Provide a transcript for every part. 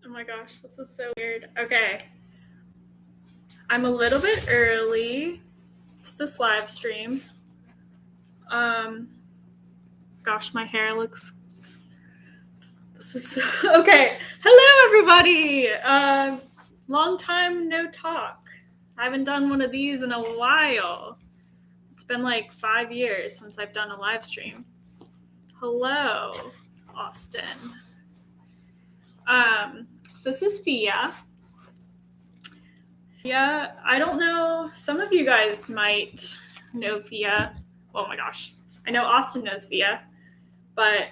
Oh my gosh, this is so weird. Okay. I'm a little bit early to this live stream. Gosh, my hair looks. This is okay. Hello, everybody. Long time no talk. I haven't done one of these in a while. It's been like 5 years since I've done a live stream. Hello, Austin. This is Fia. Fia, I don't know. Some of you guys might know Fia. Oh my gosh. I know Austin knows Fia. But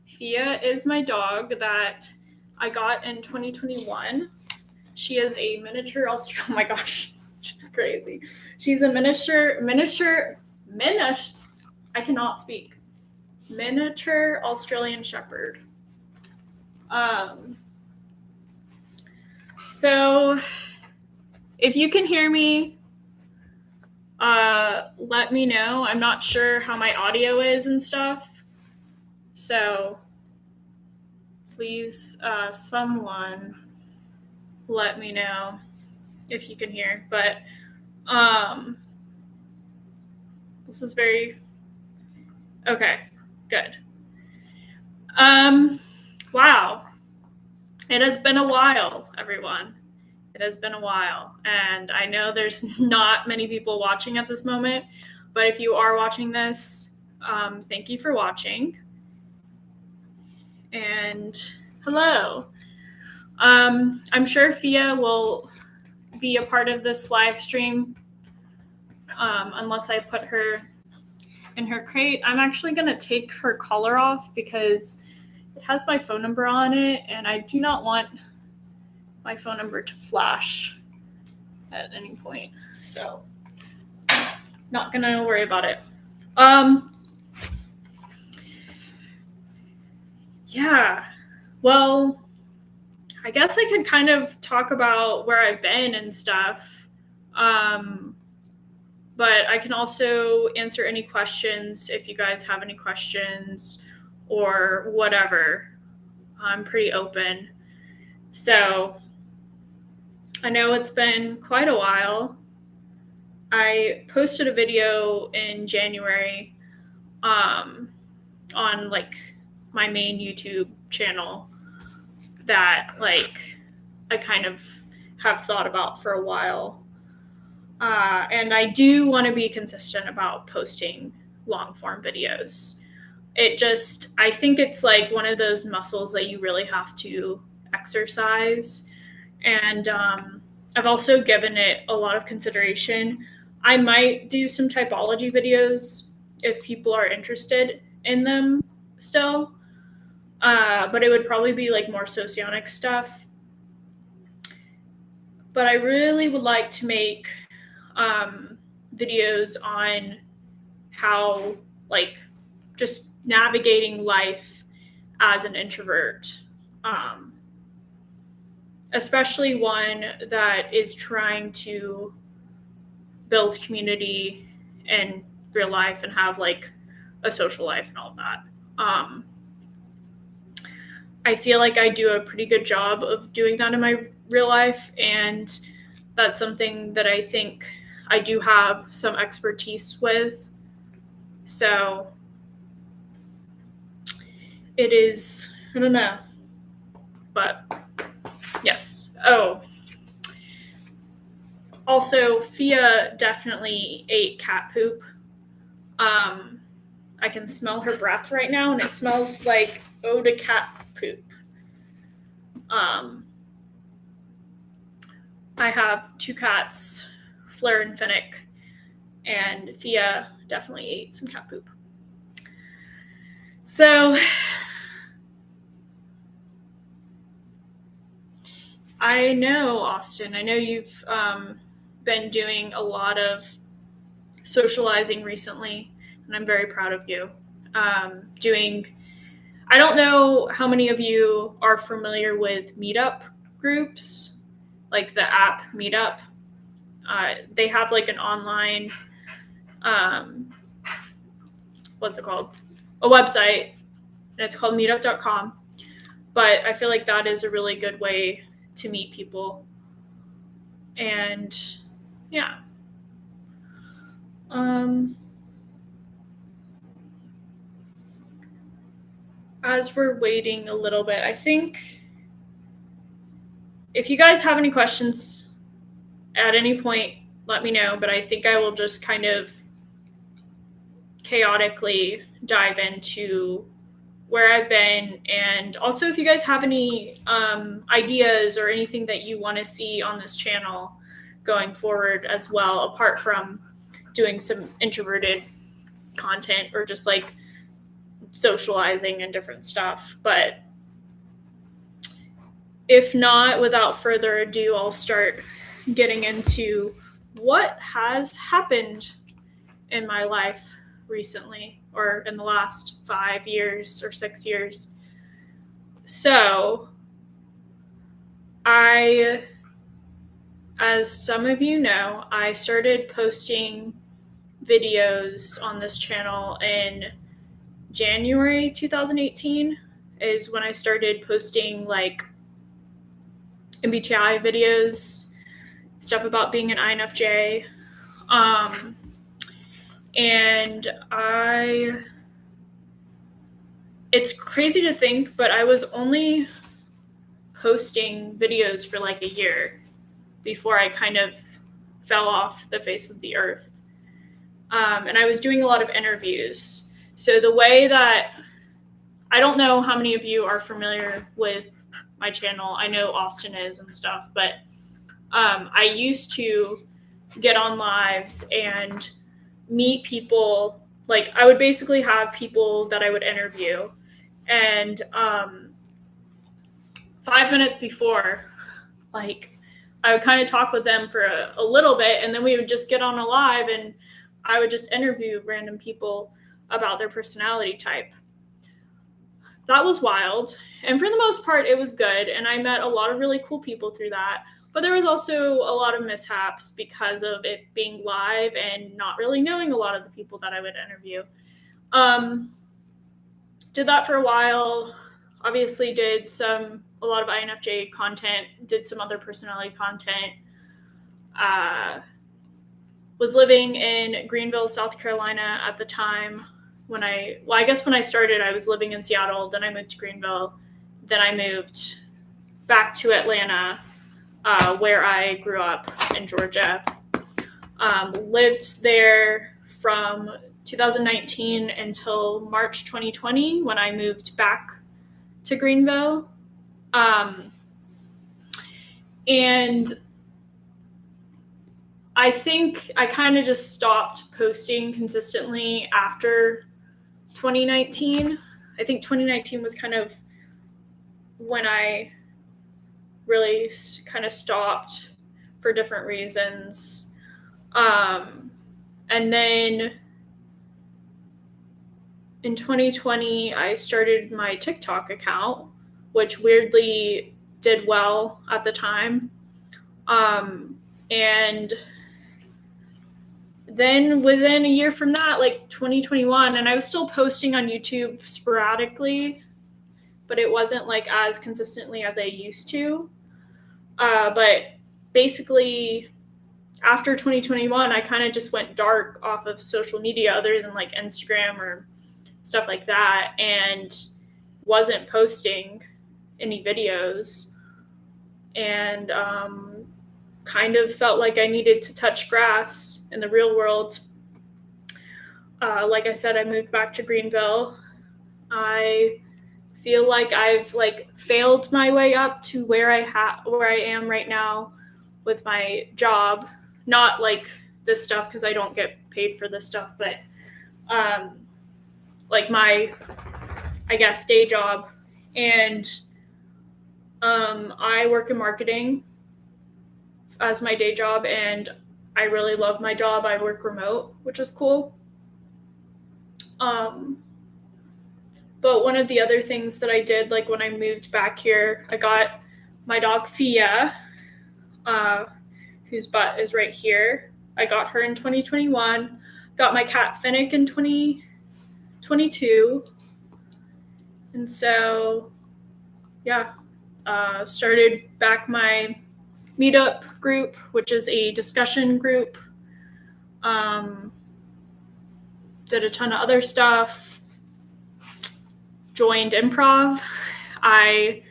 Fia is my dog that I got in 2021. She is a miniature Australian. Oh my gosh. She's crazy. She's a miniature. I cannot speak. Miniature Australian Shepherd. So if you can hear me, let me know. I'm not sure how my audio is and stuff. So please, someone let me know if you can hear. But this is very okay. Good. Wow. It has been a while, everyone. It has been a while. And I know there's not many people watching at this moment, but if you are watching this, thank you for watching. And hello. I'm sure Fia will be a part of this live stream unless I put her in her crate. I'm actually going to take her collar off because it has my phone number on it, and I do not want my phone number to flash at any point. So, not going to worry about it. Yeah. Well, I guess I could kind of talk about where I've been and stuff. But I can also answer any questions if you guys have any questions or whatever. I'm pretty open. So I know it's been quite a while. I posted a video in January on like my main YouTube channel that like I kind of have thought about for a while. And I do want to be consistent about posting long form videos. I think it's like one of those muscles that you really have to exercise. And I've also given it a lot of consideration. I might do some typology videos if people are interested in them still. But it would probably be like more socionic stuff. But I really would like to make videos on how, like, just navigating life as an introvert, especially one that is trying to build community in real life and have like a social life and all of that. I feel like I do a pretty good job of doing that in my real life, and that's something that I think I do have some expertise with. So it is, I don't know, but yes. Oh, also, Fia definitely ate cat poop. I can smell her breath right now, and it smells like eau de cat poop. I have 2 cats, Fleur and Finnick, and Fia definitely ate some cat poop. So I know, Austin, I know you've been doing a lot of socializing recently, and I'm very proud of you. I don't know how many of you are familiar with meetup groups, like the app Meetup. They have like an online, what's it called? A website, and it's called meetup.com. But I feel like that is a really good way to meet people. And yeah. As we're waiting a little bit, I think if you guys have any questions at any point, let me know. But I think I will just kind of chaotically dive into where I've been. And also, if you guys have any ideas or anything that you want to see on this channel going forward as well, apart from doing some introverted content or just like socializing and different stuff. But if not, without further ado, I'll start getting into what has happened in my life recently, or in the last 5 years or 6 years. So, as some of you know, I started posting videos on this channel in January 2018 is when I started posting like MBTI videos, stuff about being an INFJ. And it's crazy to think, but I was only posting videos for like a year before I kind of fell off the face of the earth. And I was doing a lot of interviews. So the way that, I don't know how many of you are familiar with my channel. I know Austin is and stuff, but I used to get on lives and meet people. Like, I would basically have people that I would interview, and 5 minutes before, like, I would kind of talk with them for a little bit, and then we would just get on a live and I would just interview random people about their personality type. That was wild. And for the most part, it was good. And I met a lot of really cool people through that. But there was also a lot of mishaps because of it being live and not really knowing a lot of the people that I would interview. Did that for a while. Obviously did a lot of INFJ content, did some other personality content. Was living in Greenville, South Carolina at the time. When I started, I was living in Seattle, then I moved to Greenville, then I moved back to Atlanta, where I grew up in Georgia. Lived there from 2019 until March 2020 when I moved back to Greenville. And I think I kind of just stopped posting consistently after 2019. I think 2019 was kind of when I really kind of stopped for different reasons. And then in 2020, I started my TikTok account, which weirdly did well at the time. And then within a year from that, like 2021, and I was still posting on YouTube sporadically, but it wasn't like as consistently as I used to. But basically, after 2021, I kind of just went dark off of social media other than like Instagram or stuff like that, and wasn't posting any videos, and kind of felt like I needed to touch grass in the real world. Like I said, I moved back to Greenville. I feel like I've like failed my way up to where I am right now with my job. Not like this stuff, because I don't get paid for this stuff, but like my, I guess, day job. And I work in marketing as my day job, and I really love my job. I work remote, which is cool. But one of the other things that I did, like when I moved back here, I got my dog Fia, whose butt is right here. I got her in 2021. Got my cat Finnick in 2022. And so yeah, started back my meetup group, which is a discussion group. Did a ton of other stuff. Joined improv. I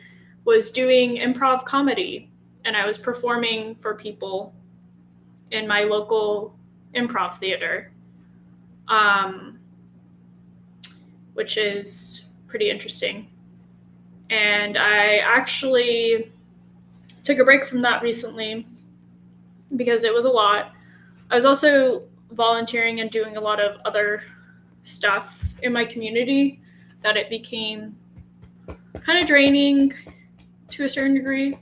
was doing improv comedy and I was performing for people in my local improv theater, which is pretty interesting. And I actually took a break from that recently because it was a lot. I was also volunteering and doing a lot of other stuff in my community that it became kind of draining to a certain degree.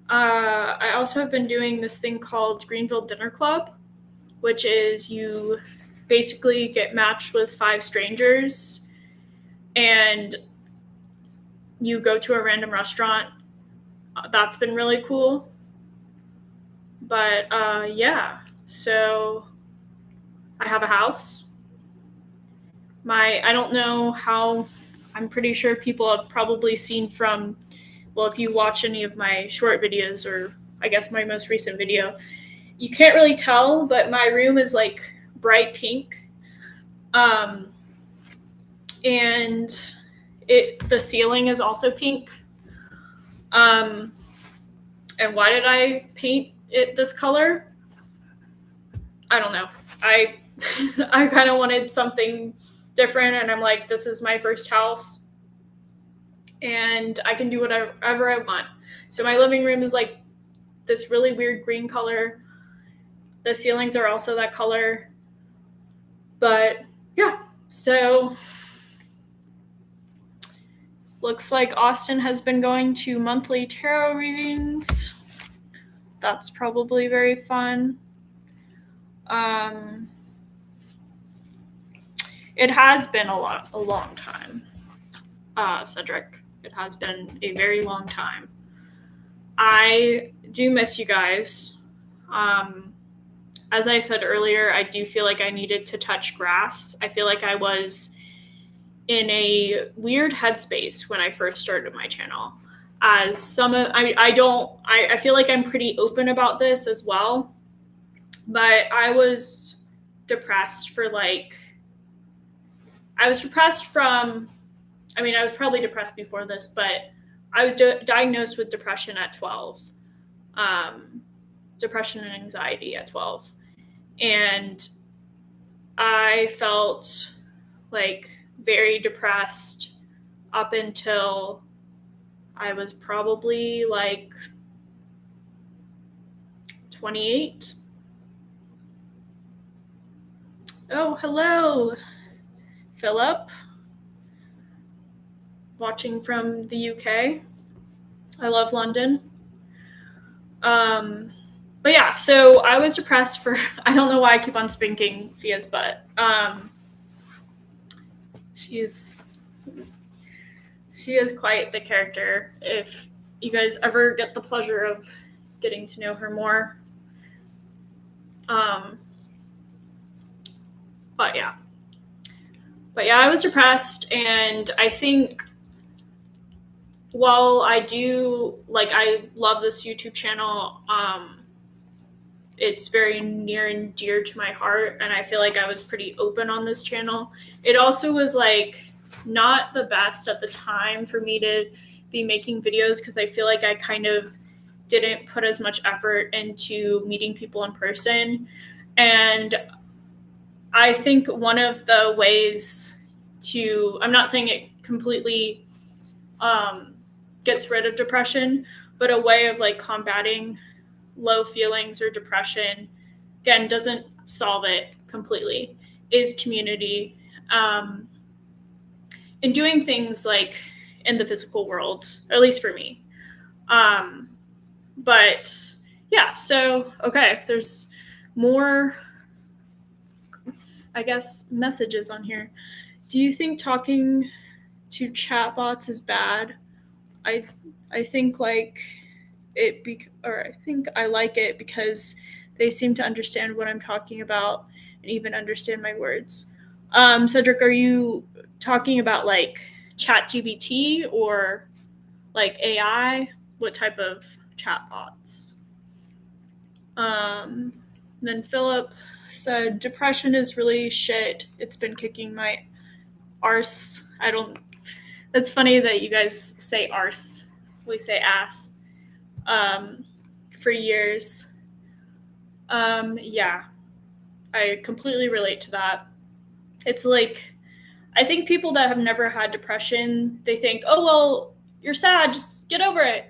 I also have been doing this thing called Greenville Dinner Club, which is you basically get matched with 5 strangers and you go to a random restaurant. That's been really cool. But yeah, so I have a house. I don't know how, I'm pretty sure people have probably seen from, well, if you watch any of my short videos or I guess my most recent video, you can't really tell, but my room is like bright pink. Um, and the ceiling is also pink. And why did I paint it this color? I don't know. I I kind of wanted something different, and I'm like, this is my first house, and I can do whatever I want. So my living room is like this really weird green color. The ceilings are also that color. But yeah, so looks like Austin has been going to monthly tarot readings. That's probably very fun. It has been a long time, Cedric. It has been a very long time. I do miss you guys. As I said earlier, I do feel like I needed to touch grass. I feel like I was in a weird headspace when I first started my channel. As some of, I feel like I'm pretty open about this as well, but I was depressed for like, I was depressed from, I mean, I was probably depressed before this, but I was diagnosed with depression at 12, depression and anxiety at 12. And I felt like very depressed up until I was probably like 28. Oh, hello, Philip. Watching from the UK. I love London. But yeah, so I was depressed for, I don't know why I keep on spanking Fia's butt. She is quite the character. If you guys ever get the pleasure of getting to know her more. But yeah, I was depressed, and I think while I love this YouTube channel, it's very near and dear to my heart, and I feel like I was pretty open on this channel. It also was like not the best at the time for me to be making videos because I feel like I kind of didn't put as much effort into meeting people in person. And I think one of the ways I'm not saying it completely gets rid of depression, but a way of like combating low feelings or depression, again, doesn't solve it completely, is community. And doing things like in the physical world, at least for me. But yeah, so, okay, there's more, I guess, messages on here. Do you think talking to chatbots is bad? I think like I think I like it because they seem to understand what I'm talking about and even understand my words. Cedric, are you talking about like ChatGPT or Like AI, what type of chatbots? Then Philip said, depression is really shit. It's been kicking my arse. It's funny that you guys say arse. We say ass. For years. Yeah, I completely relate to that. It's like, I think people that have never had depression, they think, oh, well, you're sad, just get over it.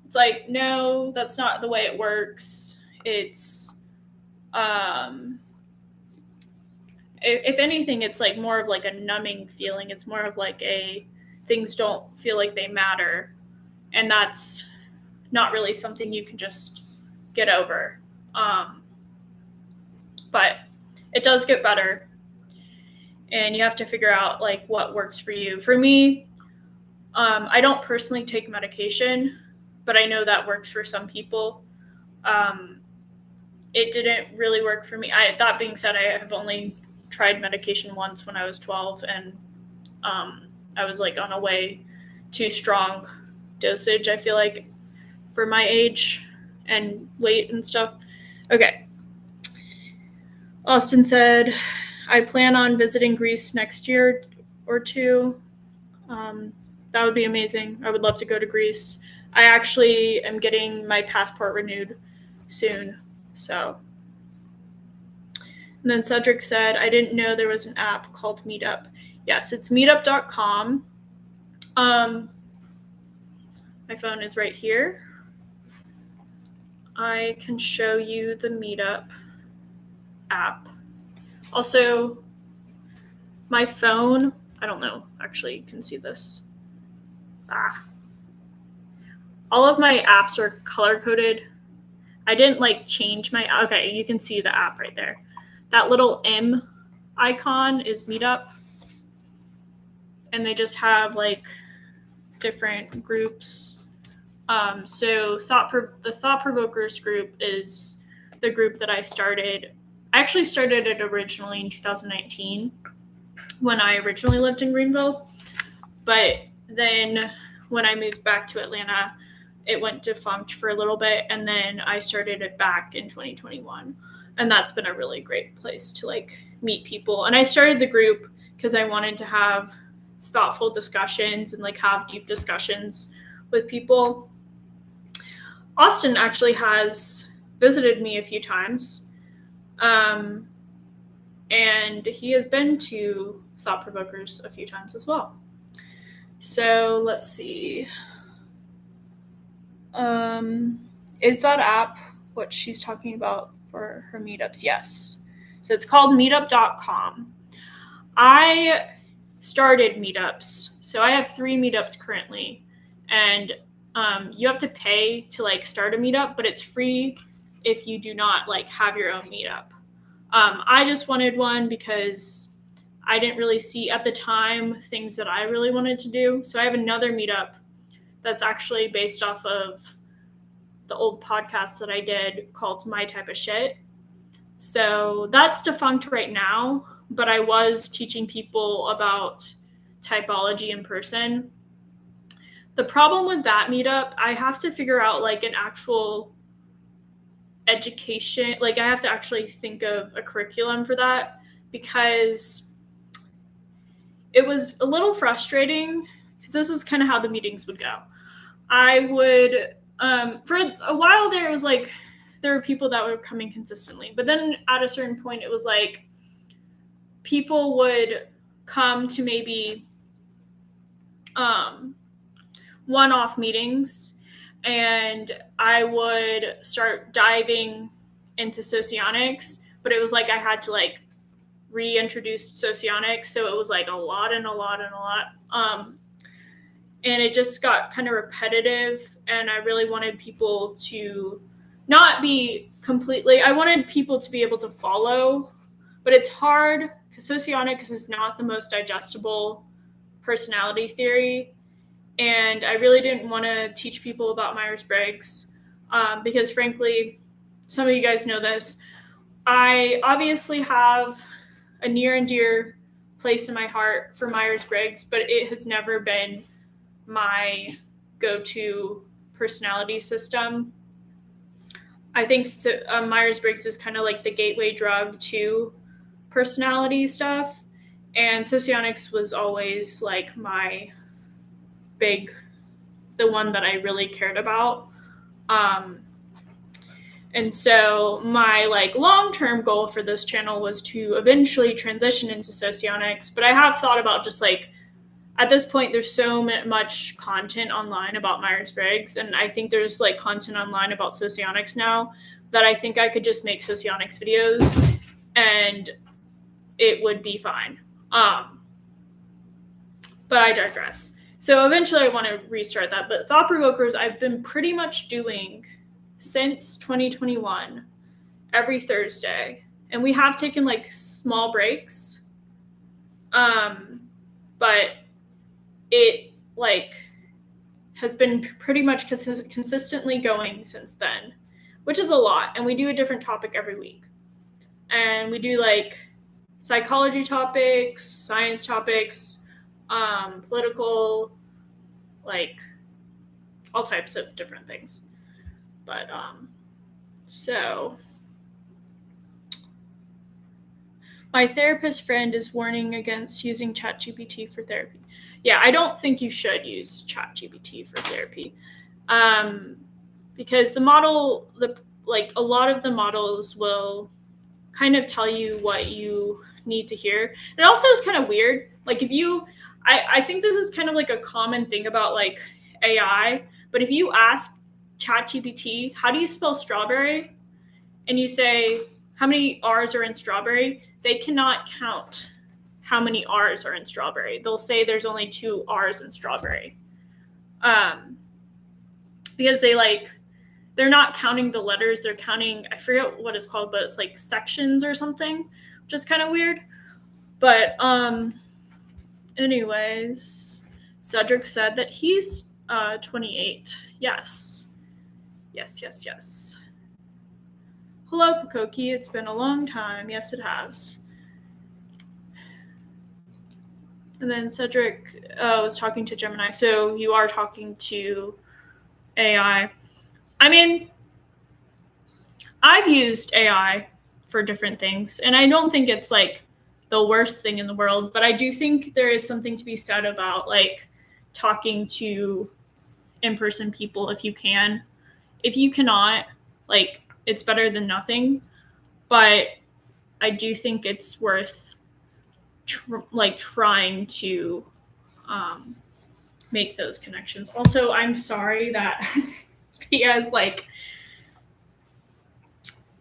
It's like, no, that's not the way it works. It's, if anything, it's like more of like a numbing feeling. It's more of like things don't feel like they matter. And that's not really something you can just get over. But it does get better. And you have to figure out like what works for you. For me, I don't personally take medication, but I know that works for some people. It didn't really work for me. That being said, I have only tried medication once when I was 12, and I was like on a way too strong dosage, I feel like, for my age and weight and stuff. Okay. Austin said, I plan on visiting Greece next year or two. That would be amazing. I would love to go to Greece. I actually am getting my passport renewed soon. So. And then Cedric said, I didn't know there was an app called Meetup. Yes, it's meetup.com. My phone is right here. I can show you the Meetup app. Also, my phone, I don't know, actually you can see this. All of my apps are color-coded. I didn't like change my, okay, you can see the app right there. That little M icon is Meetup. And they just have like different groups. So the Thought Provokers group is the group that I started. I actually started it originally in 2019 when I originally lived in Greenville. But then when I moved back to Atlanta, it went defunct for a little bit, and then I started it back in 2021. And that's been a really great place to like meet people. And I started the group because I wanted to have thoughtful discussions and like have deep discussions with people. Austin actually has visited me a few times. And he has been to Thought Provokers a few times as well. So let's see. Is that app what she's talking about for her meetups? Yes. So it's called meetup.com. I started meetups. So I have 3 meetups currently. And you have to pay to like start a meetup, but it's free if you do not like have your own meetup. I just wanted one because I didn't really see at the time things that I really wanted to do. So I have another meetup that's actually based off of the old podcast that I did called My Type of Shit. So that's defunct right now, but I was teaching people about typology in person. The problem with that meetup, I have to figure out like an actual education, like I have to actually think of a curriculum for that, because it was a little frustrating because this is kind of how the meetings would go. I would, for a while there, it was like there were people that were coming consistently, but then at a certain point, it was like people would come to maybe one-off meetings, and I would start diving into socionics, but it was like I had to like reintroduce socionics, so it was like a lot. And it just got kind of repetitive, and I really wanted people to not be completely, I wanted people to be able to follow, but it's hard because socionics is not the most digestible personality theory. And I really didn't want to teach people about Myers-Briggs because, frankly, some of you guys know this. I obviously have a near and dear place in my heart for Myers-Briggs, but it has never been my go-to personality system. I think Myers-Briggs is kind of like the gateway drug to personality stuff, and Socionics was always like the one that I really cared about. And so my like long-term goal for this channel was to eventually transition into Socionics, but I have thought about just like, at this point, there's so much content online about Myers-Briggs, and I think there's like content online about Socionics now, that I think I could just make Socionics videos and it would be fine. But I digress. So eventually I want to restart that. But Thought Provokers, I've been pretty much doing since 2021 every Thursday. And we have taken like small breaks. But it like has been pretty much consistently going since then, which is a lot. And we do a different topic every week. And we do like psychology topics, science topics, political, like all types of different things. But so my therapist friend is warning against using ChatGPT for therapy. Yeah, I don't think you should use ChatGPT for therapy, because a lot of the models will kind of tell you what you need to hear. It also is kind of weird. Like I think this is kind of like a common thing about like AI, but if you ask ChatGPT, how do you spell strawberry? And you say, how many R's are in strawberry? They cannot count how many R's are in strawberry. They'll say there's only 2 R's in strawberry. Because they're not counting the letters, they're counting, I forget what it's called, but it's like sections or something, which is kind of weird. But anyways, Cedric said that he's 28. Yes. Hello, pucokie. It's been a long time. Yes, it has. And then Cedric was talking to Gemini. So you are talking to AI. I mean, I've used AI for different things, and I don't think it's like the worst thing in the world, but I do think there is something to be said about like talking to in-person people if you can. If you cannot, like, it's better than nothing, but I do think it's worth trying to make those connections. Also, I'm sorry that he has like,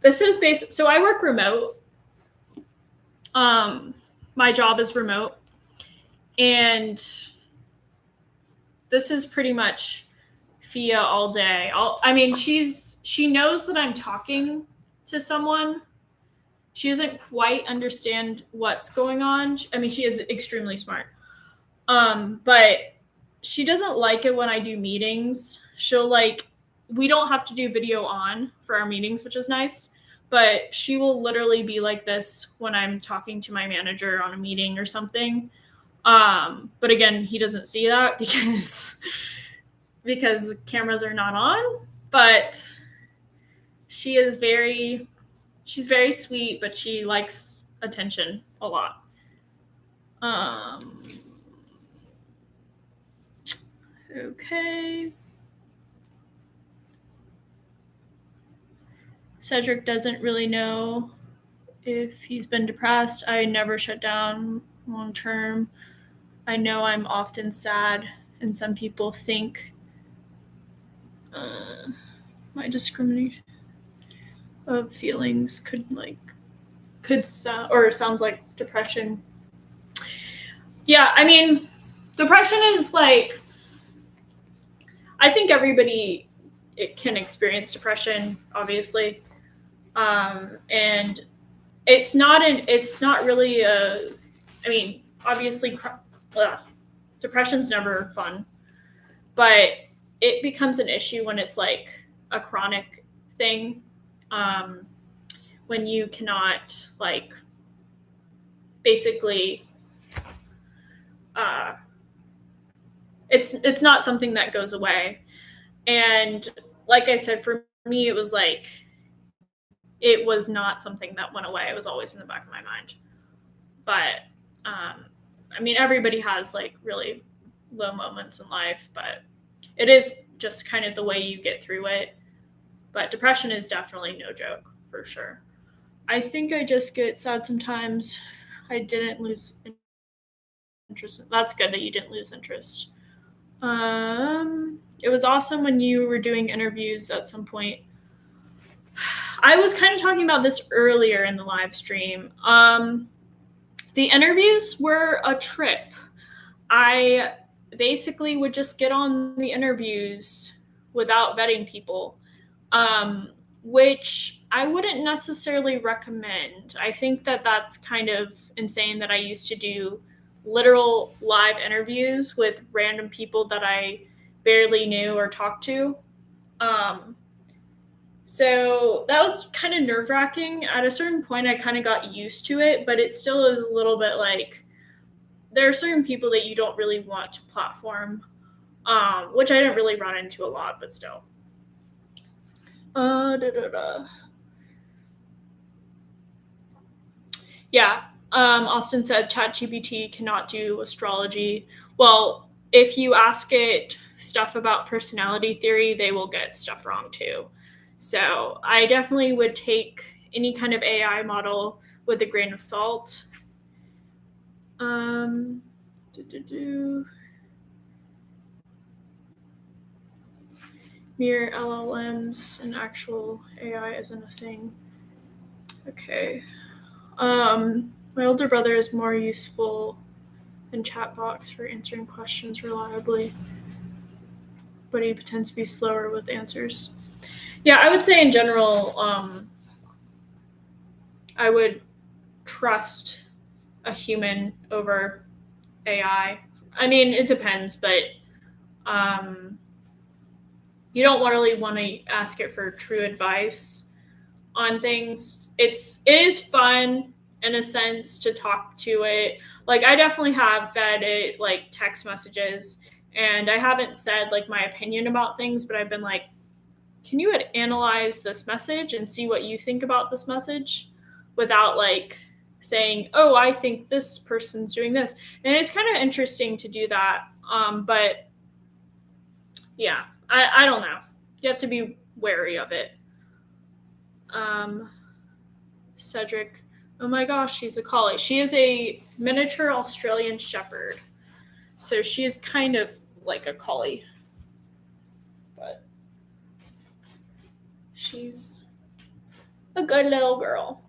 this is basic. So I work remote. My job is remote, and this is pretty much Fia all day. She knows that I'm talking to someone. She doesn't quite understand what's going on. I mean, she is extremely smart. But she doesn't like it when I do meetings. We don't have to do video on for our meetings, which is nice. But she will literally be like this when I'm talking to my manager on a meeting or something. But again, he doesn't see that because cameras are not on. But she's very sweet, but she likes attention a lot. Okay. Cedric doesn't really know if he's been depressed. I never shut down long term. I know I'm often sad, and some people think my discrimination of feelings sounds like depression. Yeah, I mean, depression is like, I think everybody can experience depression, obviously. And it's not really obviously depression's never fun, but it becomes an issue when it's like a chronic thing. When you cannot like basically it's not something that goes away. And like I said, for me, it was like, it was not something that went away. It was always in the back of my mind. But I mean, everybody has like really low moments in life, but it is just kind of the way you get through it. But depression is definitely no joke, for sure. I think I just get sad sometimes. I didn't lose interest. That's good that you didn't lose interest. It was awesome when you were doing interviews at some point. I was kind of talking about this earlier in the live stream. The interviews were a trip. I basically would just get on the interviews without vetting people, which I wouldn't necessarily recommend. I think that that's kind of insane that I used to do literal live interviews with random people that I barely knew or talked to. So that was kind of nerve wracking. At a certain point, I kind of got used to it, but it still is a little bit like, there are certain people that you don't really want to platform, which I didn't really run into a lot, but still. Yeah. Austin said ChatGPT cannot do astrology. Well, if you ask it stuff about personality theory, they will get stuff wrong too. So I definitely would take any kind of AI model with a grain of salt. Mere LLMs and actual AI isn't a thing. Okay. My older brother is more useful than chatbots for answering questions reliably, but he tends to be slower with answers. Yeah, I would say in general, I would trust a human over AI. I mean, it depends, but you don't really want to ask it for true advice on things. It is fun in a sense to talk to it. Like, I definitely have fed it like text messages, and I haven't said like my opinion about things, but I've been like, can you analyze this message and see what you think about this message without like saying, oh, I think this person's doing this. And it's kind of interesting to do that. But yeah, I don't know. You have to be wary of it. Cedric, oh my gosh, she's a collie. She is a miniature Australian Shepherd. So she is kind of like a collie. But she's a good little girl.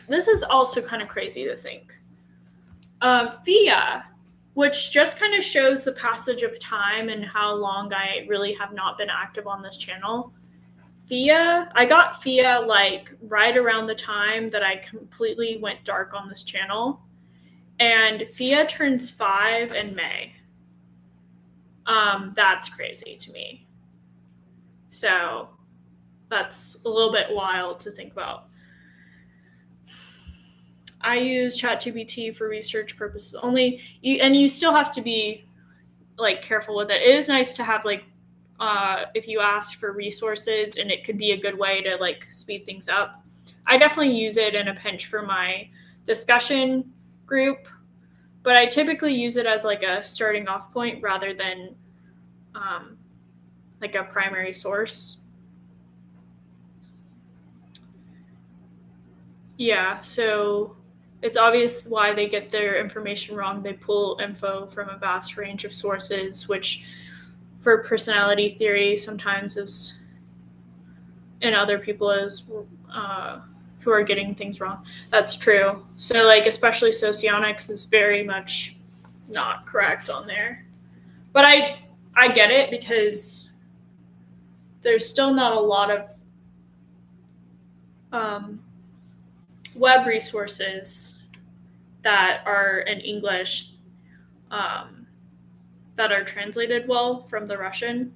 This is also kind of crazy to think. Fia, which just kind of shows the passage of time and how long I really have not been active on this channel. I got Fia like right around the time that I completely went dark on this channel. And Fia turns 5 in May. That's crazy to me. So that's a little bit wild to think about. I use ChatGPT for research purposes only, and you still have to be like careful with it. It is nice to have like if you ask for resources, and it could be a good way to like speed things up. I definitely use it in a pinch for my discussion group, but I typically use it as like a starting off point rather than like a primary source. Yeah, so it's obvious why they get their information wrong. They pull info from a vast range of sources, which for personality theory sometimes is, and other people is who are getting things wrong. That's true. So like especially socionics is very much not correct on there. But I get it because there's still not a lot of web resources that are in English that are translated well from the Russian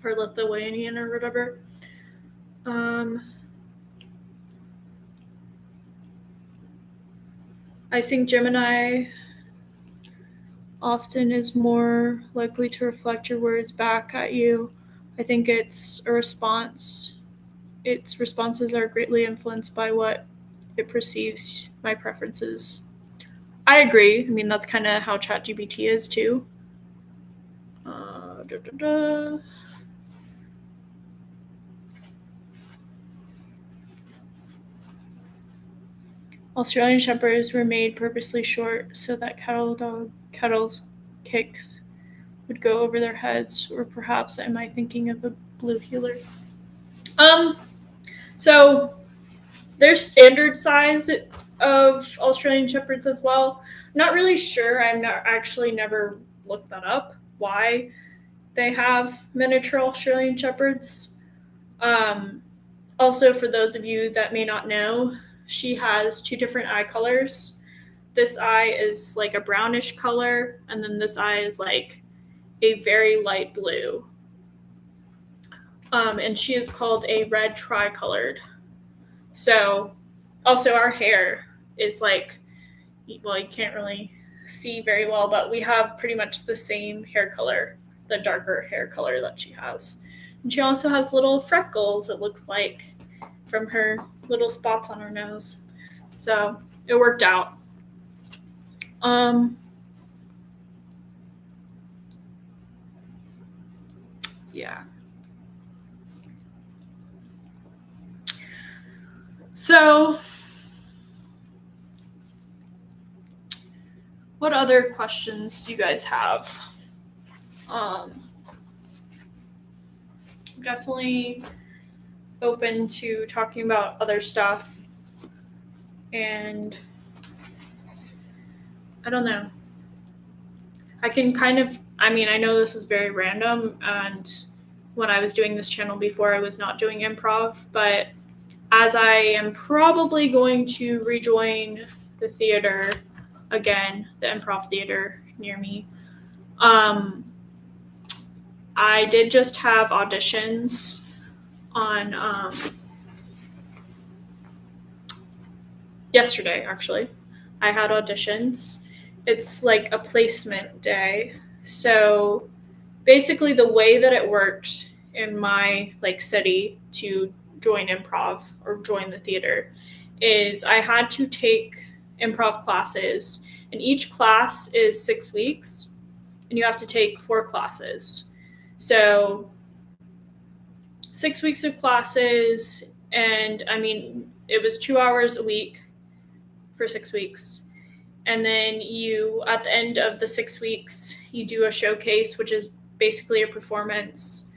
or Lithuanian or whatever. I think Gemini often is more likely to reflect your words back at you. I think it's a response. Its responses are greatly influenced by what it perceives my preferences. I agree. I mean, that's kind of how ChatGPT is too. Da, da, da. Australian Shepherds were made purposely short so that cattle's kicks would go over their heads, or perhaps am I thinking of a blue heeler? So there's standard size of Australian Shepherds as well. Not really sure. I'm not actually never looked that up. Why they have miniature Australian Shepherds. Also, for those of you that may not know, she has two different eye colors. This eye is like a brownish color, and then this eye is like a very light blue. And she is called a red tricolored. So, also our hair is like, well, you can't really see very well, but we have pretty much the same hair color, the darker hair color that she has. And she also has little freckles, it looks like, from her little spots on her nose. So it worked out. Yeah. So, what other questions do you guys have? Definitely open to talking about other stuff. And I don't know. I can kind of, I mean, I know this is very random, and when I was doing this channel before, I was not doing improv, but as I am probably going to rejoin the theater again, the improv theater near me, I did just have auditions on yesterday, actually. I had auditions. It's like a placement day. So basically the way that it worked in my like city to join improv or join the theater is I had to take improv classes, and each class is 6 weeks, and you have to take 4 classes. So 6 weeks of classes, and I mean, it was 2 hours a week for 6 weeks. And then you, at the end of the 6 weeks, you do a showcase, which is basically a performance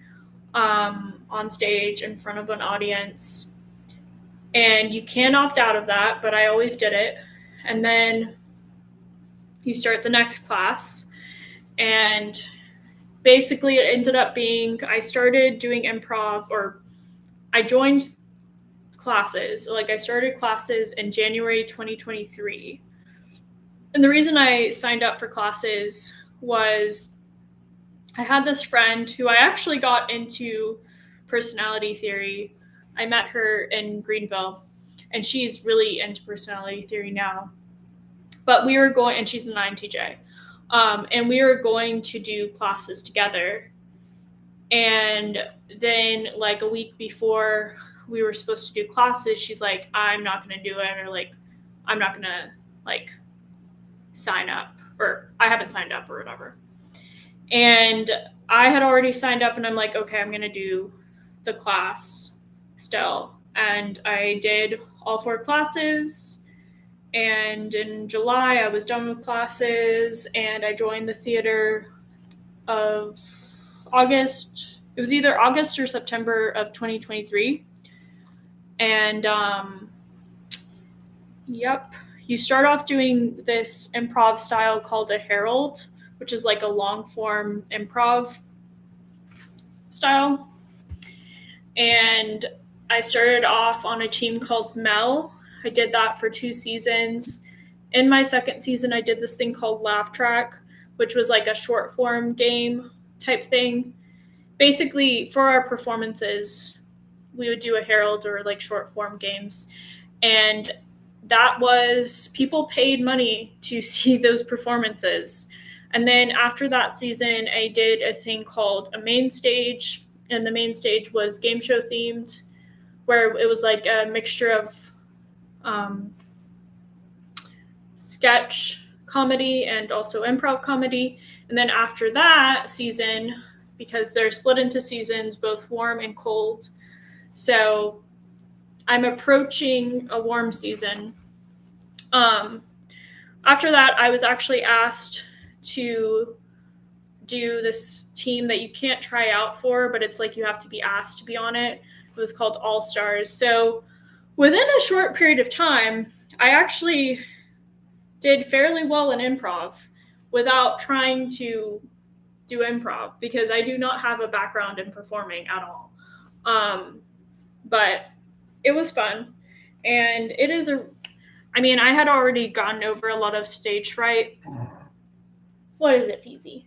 on stage in front of an audience. And you can opt out of that, but I always did it. And then you start the next class. And basically it ended up being, I started doing improv, or I joined classes. Like I started classes in January 2023. And the reason I signed up for classes was I had this friend who I actually got into personality theory. I met her in Greenville, and she's really into personality theory now. But we were going, and she's an INTJ, and we were going to do classes together. And then, like a week before we were supposed to do classes, she's like, I'm not going to do it, or like, I'm not going to like sign up, or I haven't signed up or whatever. And I had already signed up, and I'm like, okay, I'm going to do the class still. And I did all 4 classes. And in July, I was done with classes, and I joined the theater of August. It was either August or September of 2023. And, yep. You start off doing this improv style called a herald, which is like a long form improv style. And I started off on a team called Mel. I did that for 2 seasons. In my second season, I did this thing called Laugh Track, which was like a short form game type thing. Basically, for our performances, we would do a herald or like short form games. And that was, people paid money to see those performances. And then after that season, I did a thing called a main stage, and the main stage was game show themed, where it was like a mixture of sketch comedy and also improv comedy. And then after that season, because they're split into seasons, both warm and cold, so I'm approaching a warm season. After that, I was actually asked to do this team that you can't try out for, but it's like you have to be asked to be on it. It was called All Stars. So within a short period of time, I actually did fairly well in improv without trying to do improv, because I do not have a background in performing at all. But it was fun. And it is I had already gotten over a lot of stage fright. What is it, Feezy?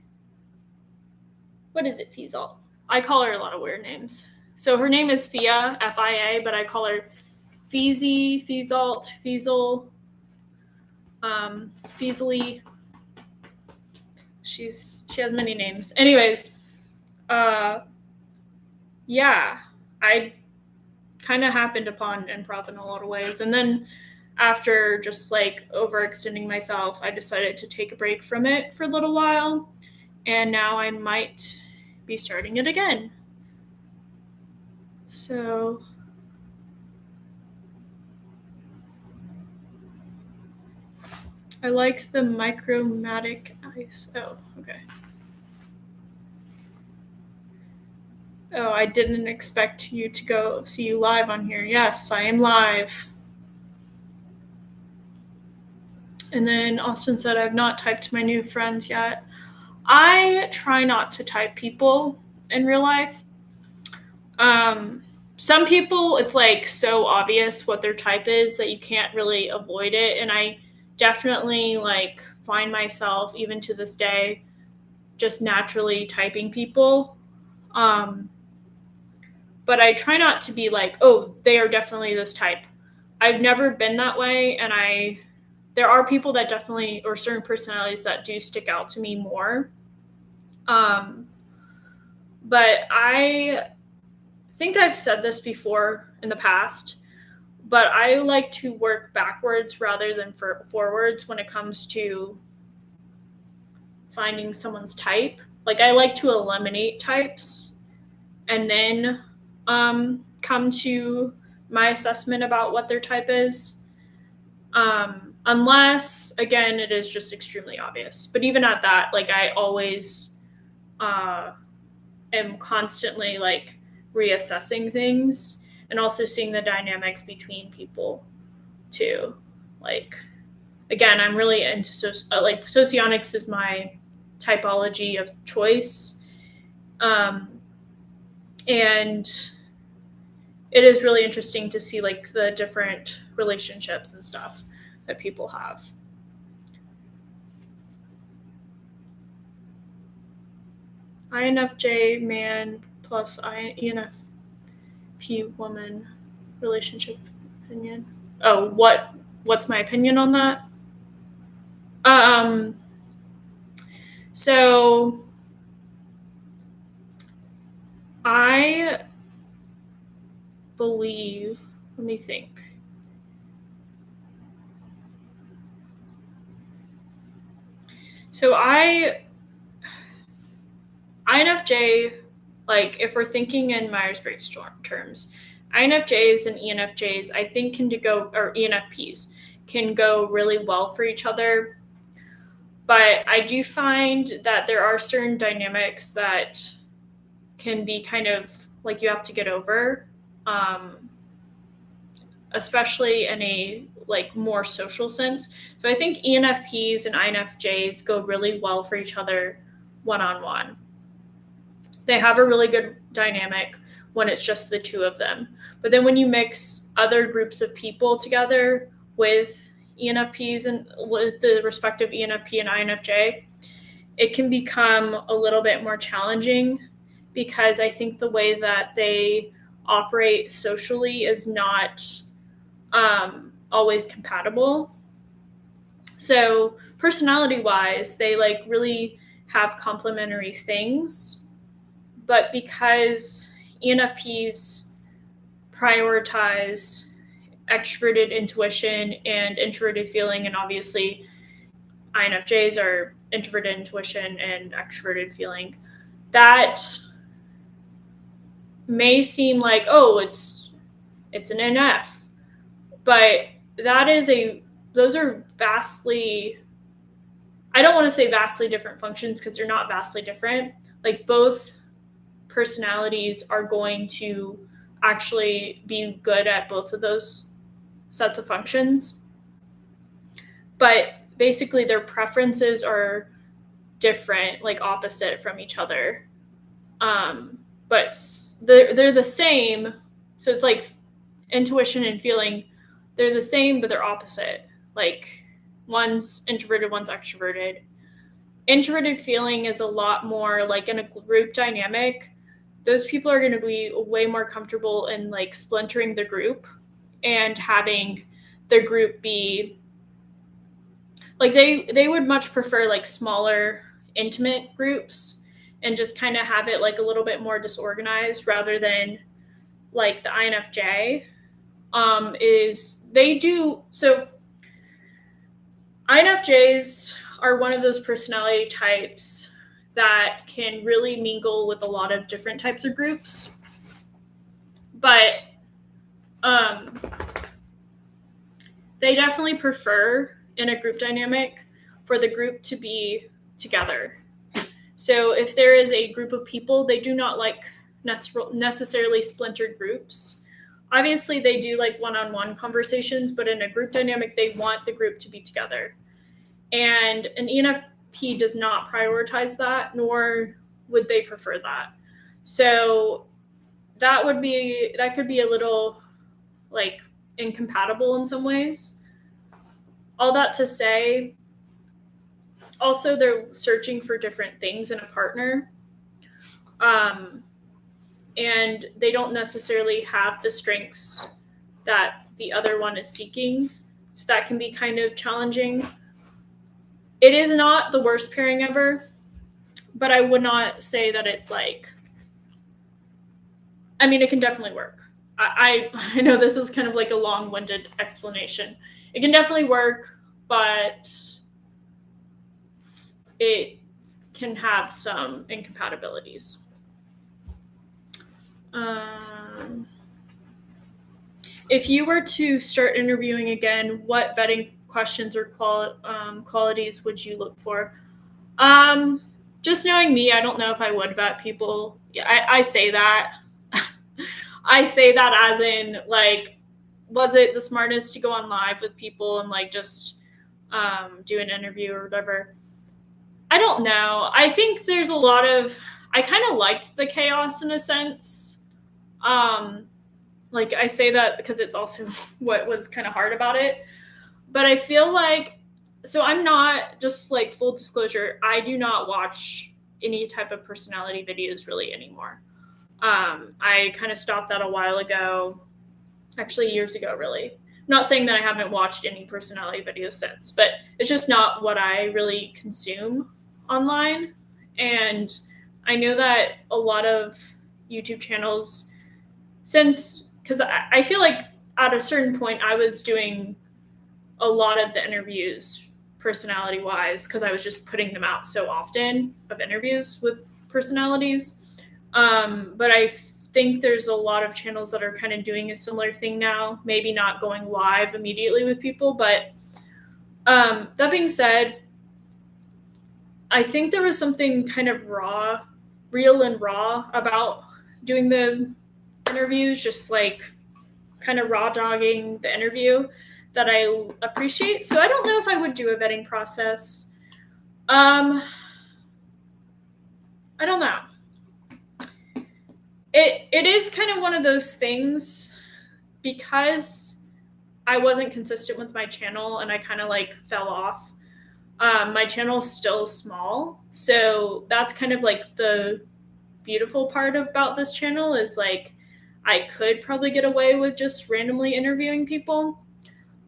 What is it, Feazal? I call her a lot of weird names. So her name is Fia, F-I-A, but I call her Feezy, Feazalt, Feazal, Feazly. She has many names. Anyways, yeah, I kind of happened upon improv in a lot of ways. And then after just like overextending myself, I decided to take a break from it for a little while. And now I might be starting it again. So I like the Micromatic ice. Oh, okay. Oh, I didn't expect you to go see you live on here. Yes, I am live. And then Austin said, I've not typed my new friends yet. I try not to type people in real life. Some people, it's like so obvious what their type is that you can't really avoid it. And I definitely like find myself, even to this day, just naturally typing people. But I try not to be like, oh, they are definitely this type. I've never been that way. And there are people that definitely, or certain personalities that do stick out to me more. But I think I've said this before in the past, but I like to work backwards rather than forwards when it comes to finding someone's type. Like I like to eliminate types and then come to my assessment about what their type is. Unless, again, it is just extremely obvious. But even at that, like I always am constantly like reassessing things and also seeing the dynamics between people too. Like, again, I'm really into socionics is my typology of choice. And it is really interesting to see like the different relationships and stuff that people have. INFJ man plus ENFP woman relationship opinion. Oh, what's my opinion on that? So I believe, let me think. So INFJ, like if we're thinking in Myers-Briggs terms, INFJs and ENFJs, I think or ENFPs can go really well for each other. But I do find that there are certain dynamics that can be kind of like you have to get over, especially in a like more social sense. So I think ENFPs and INFJs go really well for each other one-on-one. They have a really good dynamic when it's just the two of them. But then when you mix other groups of people together with ENFPs and with the respective ENFP and INFJ, it can become a little bit more challenging because I think the way that they operate socially is not always compatible. So personality-wise, they like really have complementary things, but because ENFPs prioritize extroverted intuition and introverted feeling, and obviously INFJs are introverted intuition and extroverted feeling, that may seem like, oh, it's an NF, but those are vastly, I don't want to say vastly different functions because they're not vastly different. Like both personalities are going to actually be good at both of those sets of functions. But basically their preferences are different, like opposite from each other. But they're the same. So it's like intuition and feeling, they're the same, but they're opposite. Like one's introverted, one's extroverted. Introverted feeling is a lot more like in a group dynamic. Those people are going to be way more comfortable in like splintering the group and having their group be like they would much prefer like smaller, intimate groups and just kind of have it like a little bit more disorganized rather than like the INFJ is they do. So INFJs are one of those personality types that can really mingle with a lot of different types of groups. But they definitely prefer in a group dynamic for the group to be together. So if there is a group of people, they do not like necessarily splintered groups. Obviously, they do like one-on-one conversations, but in a group dynamic, they want the group to be together. And an ENFP does not prioritize that, nor would they prefer that. So that could be a little like incompatible in some ways. All that to say, also they're searching for different things in a partner. And they don't necessarily have the strengths that the other one is seeking. So that can be kind of challenging. It is not the worst pairing ever, but I would not say that it's like, I mean, it can definitely work. I know this is kind of like a long-winded explanation. It can definitely work, but it can have some incompatibilities. If you were to start interviewing again, what vetting questions or qualities would you look for? Just knowing me, I don't know if I would vet people. I say that. I say that as in, like, was it the smartest to go on live with people and, like, just do an interview or whatever? I don't know. I think there's a lot of, I kind of liked the chaos in a sense. Like, I say that because it's also what was kind of hard about it. But I feel like, so I'm not, just like full disclosure, I do not watch any type of personality videos really anymore. I kind of stopped that a while ago, actually years ago, really. I'm not saying that I haven't watched any personality videos since, but it's just not what I really consume online. And I know that a lot of YouTube channels, because I feel like at a certain point I was doing a lot of the interviews personality wise because I was just putting them out so often of interviews with personalities. But I think there's a lot of channels that are kind of doing a similar thing now, maybe not going live immediately with people. But that being said, I think there was something kind of real and raw about doing the interviews, just like kind of raw dogging the interview that I appreciate. So I don't know if I would do a vetting process. I don't know. It is kind of one of those things because I wasn't consistent with my channel and I kind of like fell off. My channel's still small. So that's kind of like the beautiful part about this channel is like I could probably get away with just randomly interviewing people.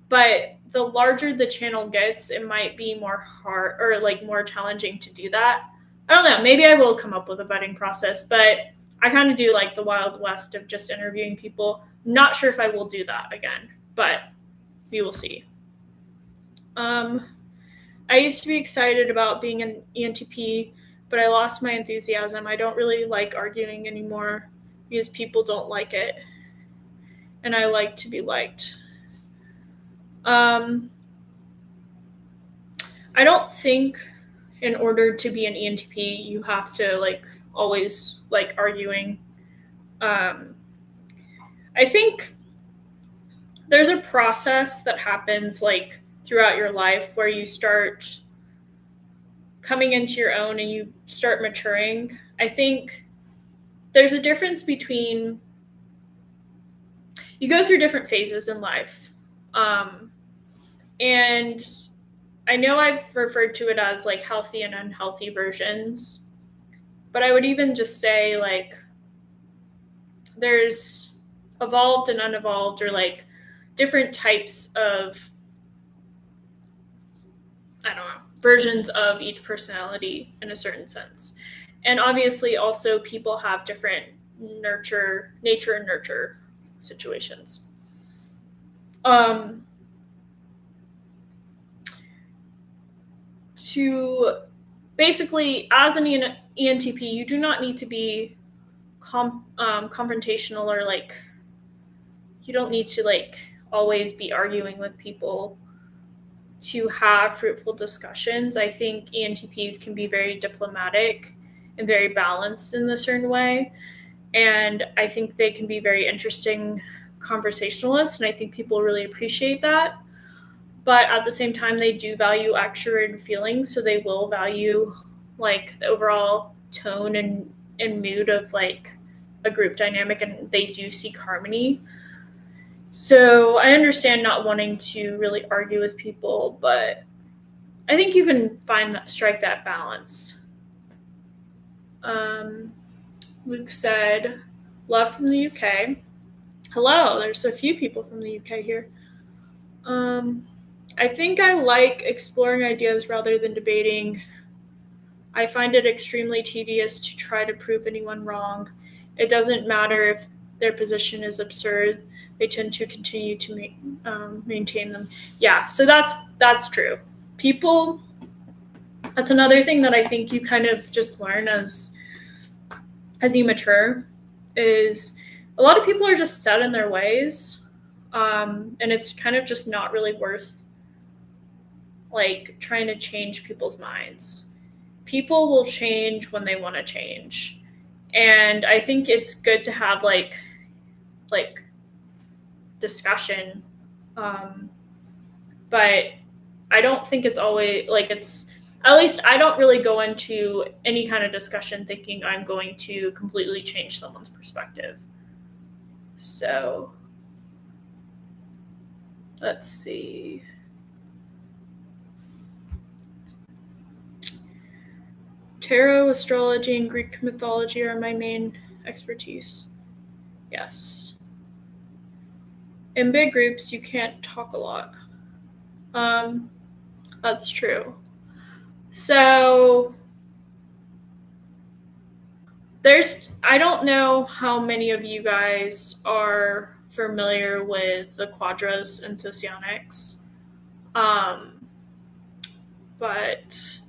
But the larger the channel gets, it might be more hard or like more challenging to do that. I don't know. Maybe I will come up with a vetting process, but I kind of do like the Wild West of just interviewing people. Not sure if I will do that again, but we will see. I used to be excited about being an ENTP, but I lost my enthusiasm. I don't really like arguing anymore because people don't like it, and I like to be liked. I don't think in order to be an ENTP you have to like always like arguing. I think there's a process that happens like throughout your life where you start coming into your own and you start maturing. I think there's a difference between you go through different phases in life. And I know I've referred to it as like healthy and unhealthy versions, but I would even just say like there's evolved and unevolved or like different types of, I don't know, versions of each personality in a certain sense. And obviously also people have different nature and nurture situations. To basically, as an ENTP, you do not need to be confrontational or like, you don't need to like always be arguing with people to have fruitful discussions. I think ENTPs can be very diplomatic and very balanced in a certain way. And I think they can be very interesting conversationalists, and I think people really appreciate that. But at the same time, they do value extroverted feelings, so they will value like the overall tone and mood of like a group dynamic, and they do seek harmony. So I understand not wanting to really argue with people, but I think you can strike that balance. Luke said, "Love from the UK." Hello, there's a few people from the UK here. I think I like exploring ideas rather than debating. I find it extremely tedious to try to prove anyone wrong. It doesn't matter if their position is absurd. They tend to continue to maintain them. Yeah, so that's true. People, that's another thing that I think you kind of just learn as you mature, is a lot of people are just set in their ways, and it's kind of just not really worth like trying to change people's minds. People will change when they want to change, and I think it's good to have like discussion, but I don't think it's always like it's, at least I don't really go into any kind of discussion thinking I'm going to completely change someone's perspective. So let's see. Tarot, astrology, and Greek mythology are my main expertise. Yes. In big groups, you can't talk a lot. That's true. So I don't know how many of you guys are familiar with the quadras and socionics, but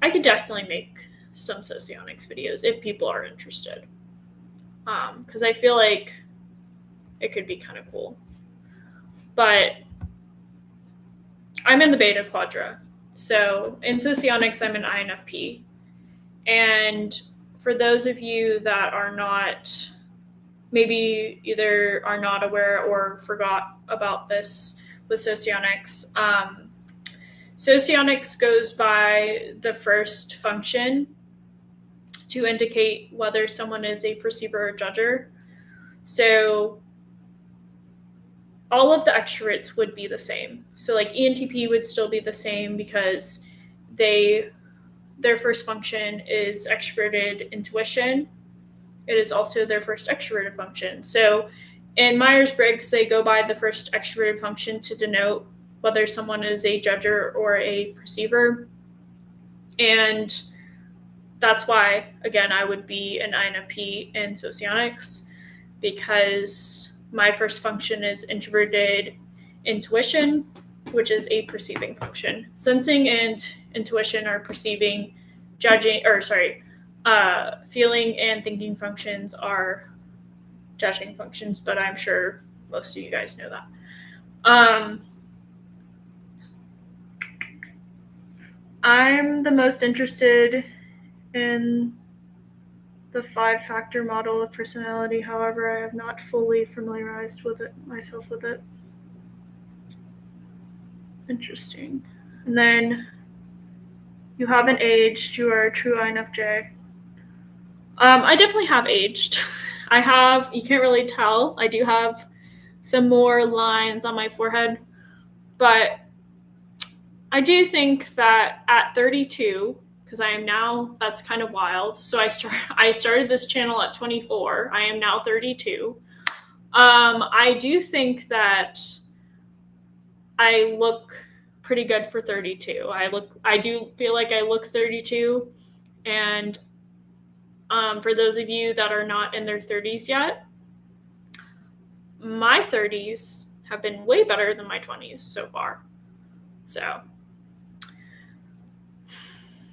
I could definitely make some socionics videos if people are interested, because I feel like it could be kind of cool. But I'm in the beta quadra, so in socionics I'm an INFP, and for those of you that are not, maybe either are not aware or forgot about this with socionics, socionics goes by the first function to indicate whether someone is a perceiver or judger. So all of the extroverts would be the same. So like ENTP would still be the same because their first function is extroverted intuition. It is also their first extroverted function. So in Myers-Briggs, they go by the first extroverted function to denote whether someone is a judger or a perceiver. And that's why, again, I would be an INFP in socionics, because my first function is introverted intuition, which is a perceiving function. Sensing and intuition are perceiving, feeling and thinking functions are judging functions, but I'm sure most of you guys know that. I'm the most interested in the 5-factor model of personality. However, I have not fully familiarized myself with it. Interesting. And then you haven't aged. You are a true INFJ. I definitely have aged. You can't really tell. I do have some more lines on my forehead, but I do think that at 32, because I am now, that's kind of wild. So I started this channel at 24. I am now 32. I do think that I look pretty good for 32. I do feel like I look 32. And for those of you that are not in their 30s yet, my 30s have been way better than my 20s so far. So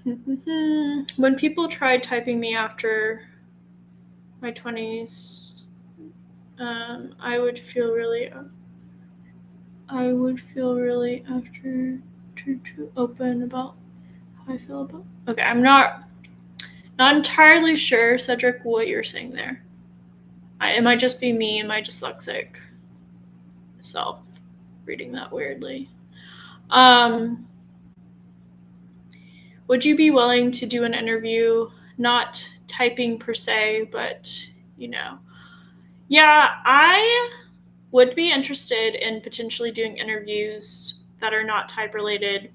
when people tried typing me after my 20s, I would feel really too open about how I feel about. Okay, I'm not entirely sure, Cedric, what you're saying there. It might just be me and my dyslexic self reading that weirdly. Would you be willing to do an interview, not typing per se, but, Yeah, I would be interested in potentially doing interviews that are not type related.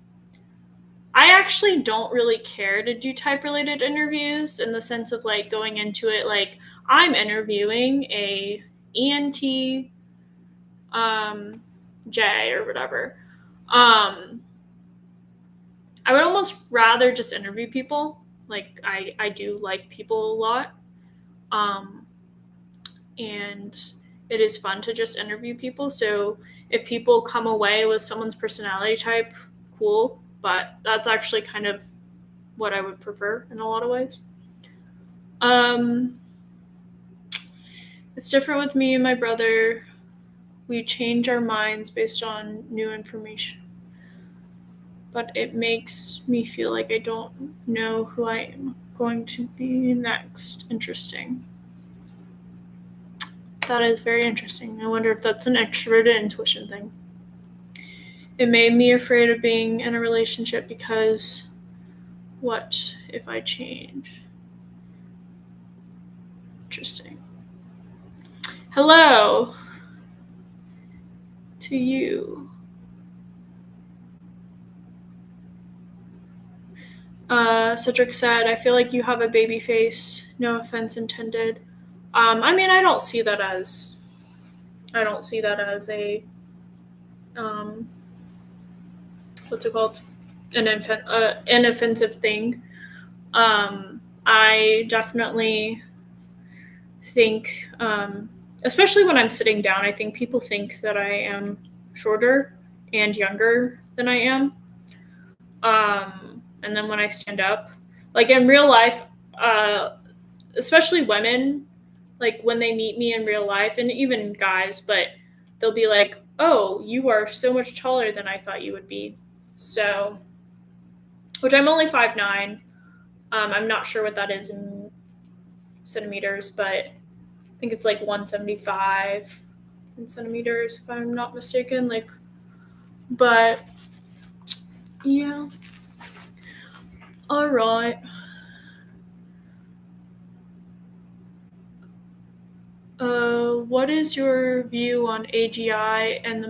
I actually don't really care to do type related interviews, in the sense of like going into it like I'm interviewing a ENT J or whatever. I would almost rather just interview people. Like I do like people a lot. And it is fun to just interview people. So if people come away with someone's personality type, cool. But that's actually kind of what I would prefer in a lot of ways. It's different with me and my brother. We change our minds based on new information. But it makes me feel like I don't know who I am going to be next. Interesting. That is very interesting. I wonder if that's an extroverted intuition thing. It made me afraid of being in a relationship because what if I change? Interesting. Hello to you. Cedric said, I feel like you have a baby face. No offense intended. I mean, I don't see that as a what's it called? An offensive thing. I definitely think, especially when I'm sitting down, I think people think that I am shorter and younger than I am. And then when I stand up, like in real life, especially women, like when they meet me in real life, and even guys, but they'll be like, oh, you are so much taller than I thought you would be. So, which I'm only 5'9". I'm not sure what that is in centimeters, but I think it's like 175 in centimeters, if I'm not mistaken. But yeah. All right. What is your view on AGI and its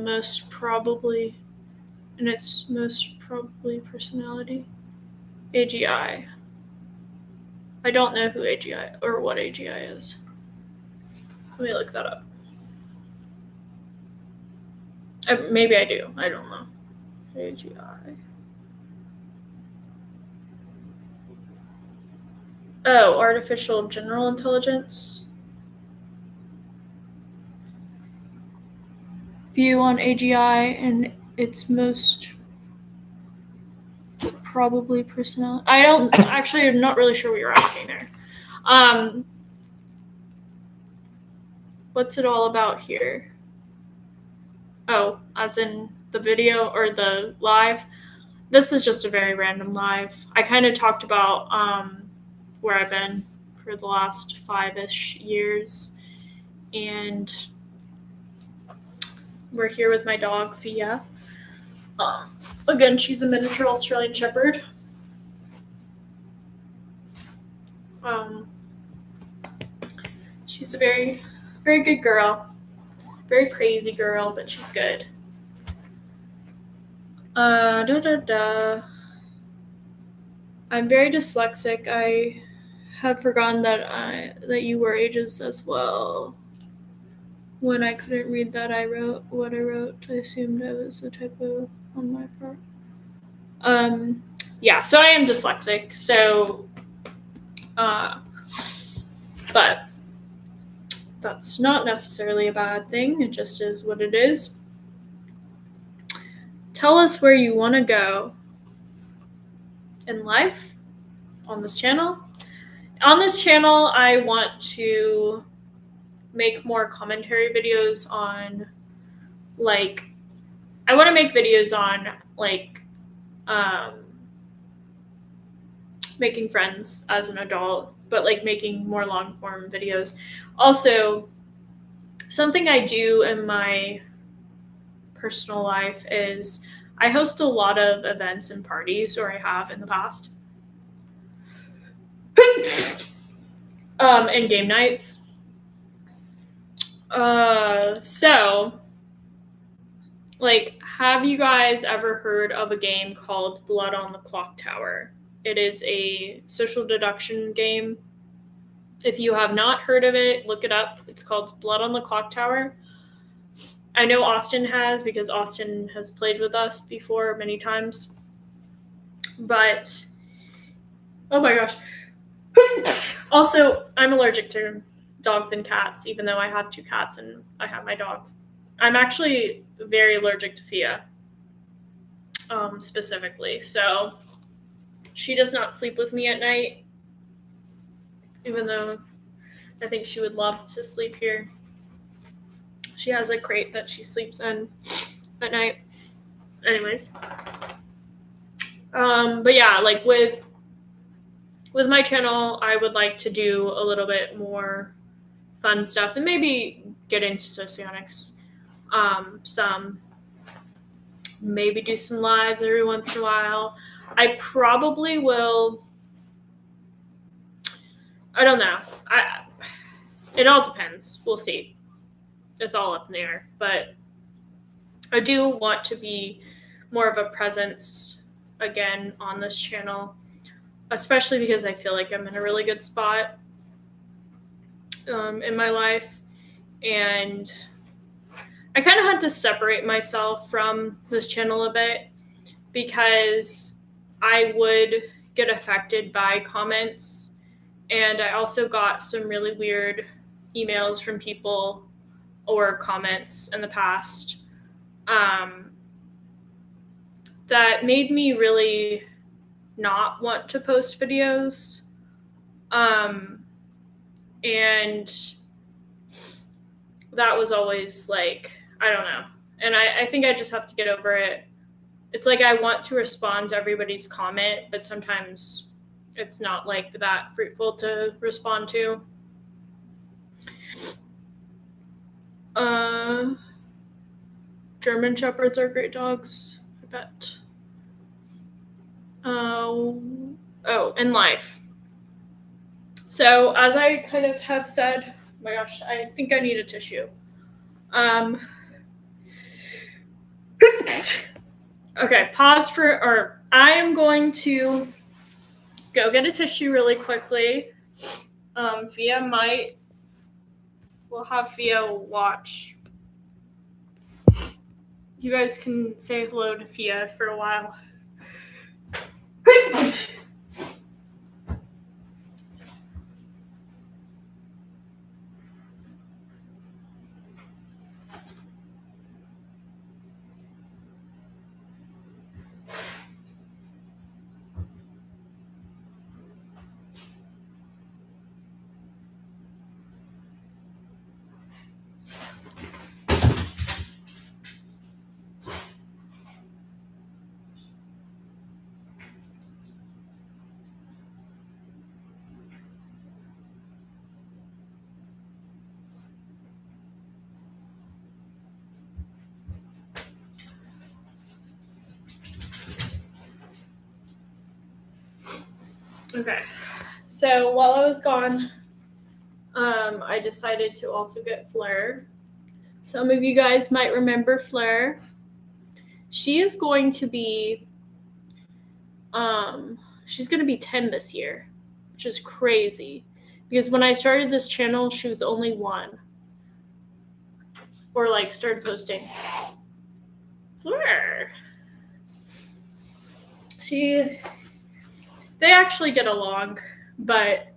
most probably personality? AGI. I don't know who AGI or what AGI is. Let me look that up. Maybe I do. I don't know. AGI. Oh, artificial general intelligence. View on AGI and its most probably personality. I don't actually. I'm not really sure what you're asking there. What's it all about here? Oh, as in the video or the live? This is just a very random live. I kind of talked about where I've been for the last 5-ish years, and we're here with my dog Fia. Again, she's a miniature Australian Shepherd. She's a very, very good girl. Very crazy girl, but she's good. I'm very dyslexic. I have forgotten that you were ages as well. When I couldn't read that, I wrote what I wrote. I assumed I was a typo on my part. Yeah, so I am dyslexic. So, but that's not necessarily a bad thing. It just is what it is. Tell us where you want to go in life on this channel. On this channel, I want to make more commentary videos on, like, I want to make videos on, like, making friends as an adult, but, like, making more long-form videos. Also, something I do in my personal life is I host a lot of events and parties, or I have in the past. And game nights. So, like, have you guys ever heard of a game called Blood on the Clock Tower? It is a social deduction game. If you have not heard of it, look it up. It's called Blood on the Clock Tower. I know Austin has, because Austin has played with us before many times. But, oh my gosh. Also, I'm allergic to dogs and cats, even though I have 2 cats and I have my dog. I'm actually very allergic to Fia, specifically. So she does not sleep with me at night, even though I think she would love to sleep here. She has a crate that she sleeps in at night. Anyways. But yeah, like with my channel, I would like to do a little bit more fun stuff and maybe get into socionics. Maybe do some lives every once in a while. I probably will. I don't know. It all depends. We'll see. It's all up in the air. But I do want to be more of a presence again on this channel, especially because I feel like I'm in a really good spot in my life. And I kind of had to separate myself from this channel a bit because I would get affected by comments. And I also got some really weird emails from people or comments in the past that made me really not want to post videos. And that was always like, I don't know. And I think I just have to get over it. It's like I want to respond to everybody's comment, but sometimes it's not like that fruitful to respond to. German Shepherds are great dogs, I bet. And life. So as I kind of have said, oh my gosh, I think I need a tissue. Okay, I am going to go get a tissue really quickly. We'll have Fia watch. You guys can say hello to Fia for a while. Okay, so while I was gone, I decided to also get Fleur. Some of you guys might remember Fleur. She is going to be, she's going to be 10 this year, which is crazy. Because when I started this channel, she was only 1. Or like started posting. Fleur. They actually get along, but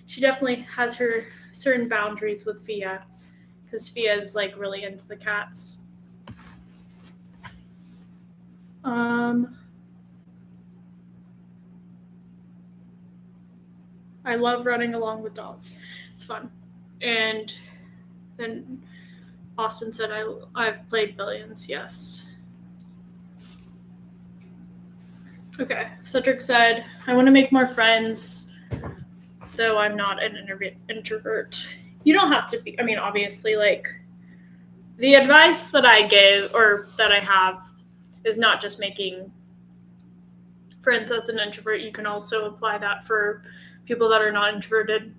she definitely has her certain boundaries with Fia, because Fia is like really into the cats. I love running along with dogs. It's fun. And then Austin said I've played Billions. Yes. Okay. Cedric said, I want to make more friends, though I'm not an introvert. You don't have to be. I mean, obviously, like, the advice that I give or that I have is not just making friends as an introvert. You can also apply that for people that are not introverted.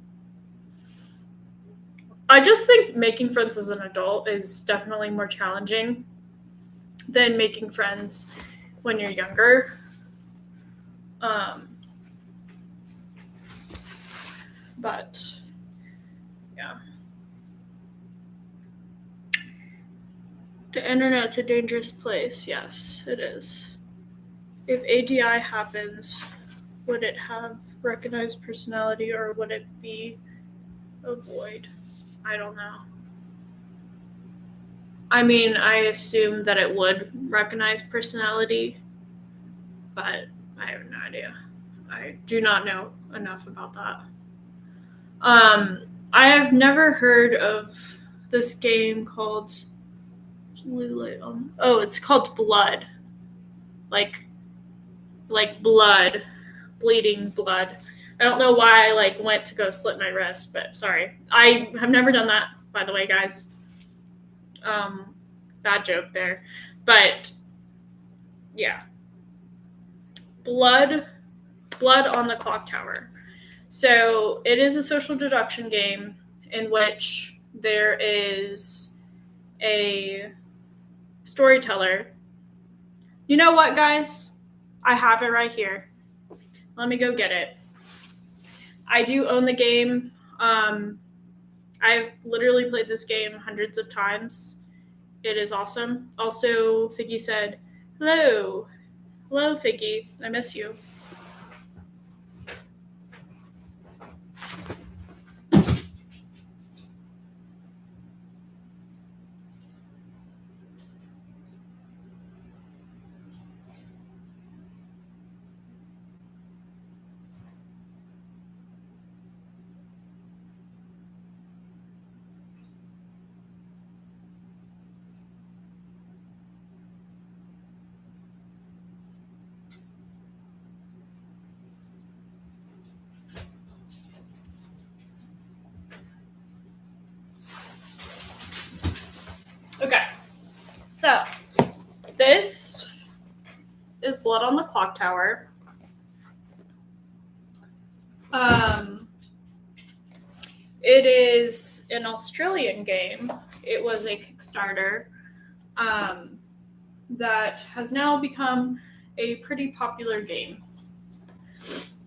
I just think making friends as an adult is definitely more challenging than making friends when you're younger. But yeah. The internet's a dangerous place. Yes, it is. If AGI happens, would it have recognized personality or would it be a void? I don't know. I mean, I assume that it would recognize personality, but I have no idea. I do not know enough about that. I have never heard of this game called it's called Blood. Like blood, bleeding blood. I don't know why I went to go slit my wrist, but sorry. I have never done that, by the way, guys. Bad joke there. But yeah. Blood on the Clock Tower. So it is a social deduction game in which there is a storyteller. You know what, guys? I have it right here. Let me go get it. I do own the game. I've literally played this game hundreds of times. It is awesome. Also, Figgy said, hello. Hello, Figgy. I miss you. Okay, so this is Blood on the Clock Tower. It is an Australian game. It was a Kickstarter that has now become a pretty popular game.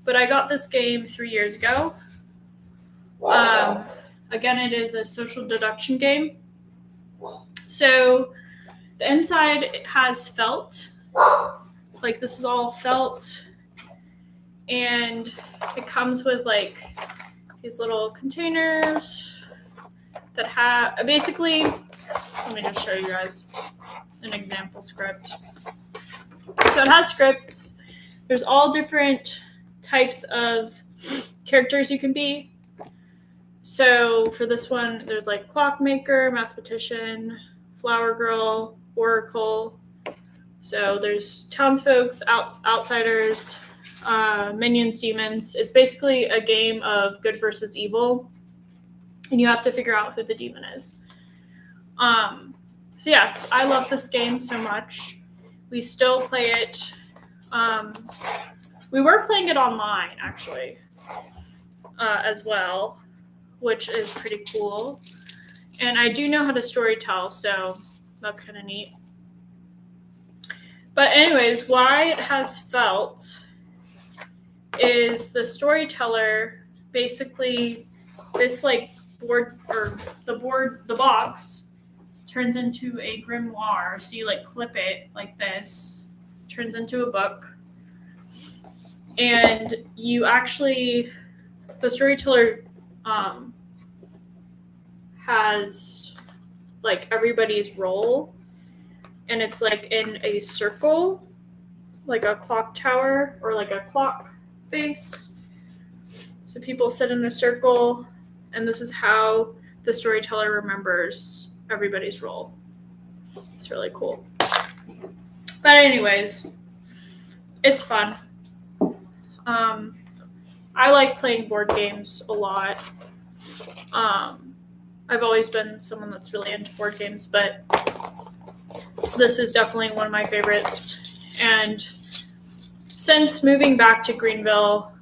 But I got this game 3 years ago. Again, it is a social deduction game. So The inside has felt, like this is all felt, and it comes with like these little containers that have basically, let me just show you guys an example script. So it has scripts. There's all different types of characters you can be. So for this one, there's like clockmaker, mathematician, flower girl, oracle. So there's townsfolk, outsiders, minions, demons. It's basically a game of good versus evil, and you have to figure out who the demon is. So yes, I love this game so much. We still play it. We were playing it online, actually, as well, which is pretty cool. And I do know how to storytell, so that's kind of neat. But anyways, why it has felt is the storyteller basically, this like board, or the box turns into a grimoire. So you like clip it like this, turns into a book. And you actually, the storyteller has like everybody's role, and it's like in a circle, like a clock tower or like a clock face. So people sit in a circle, and this is how the storyteller remembers everybody's role. It's really cool. But anyways, it's fun. I like playing board games a lot. I've always been someone that's really into board games, but this is definitely one of my favorites. And since moving back to Greenville,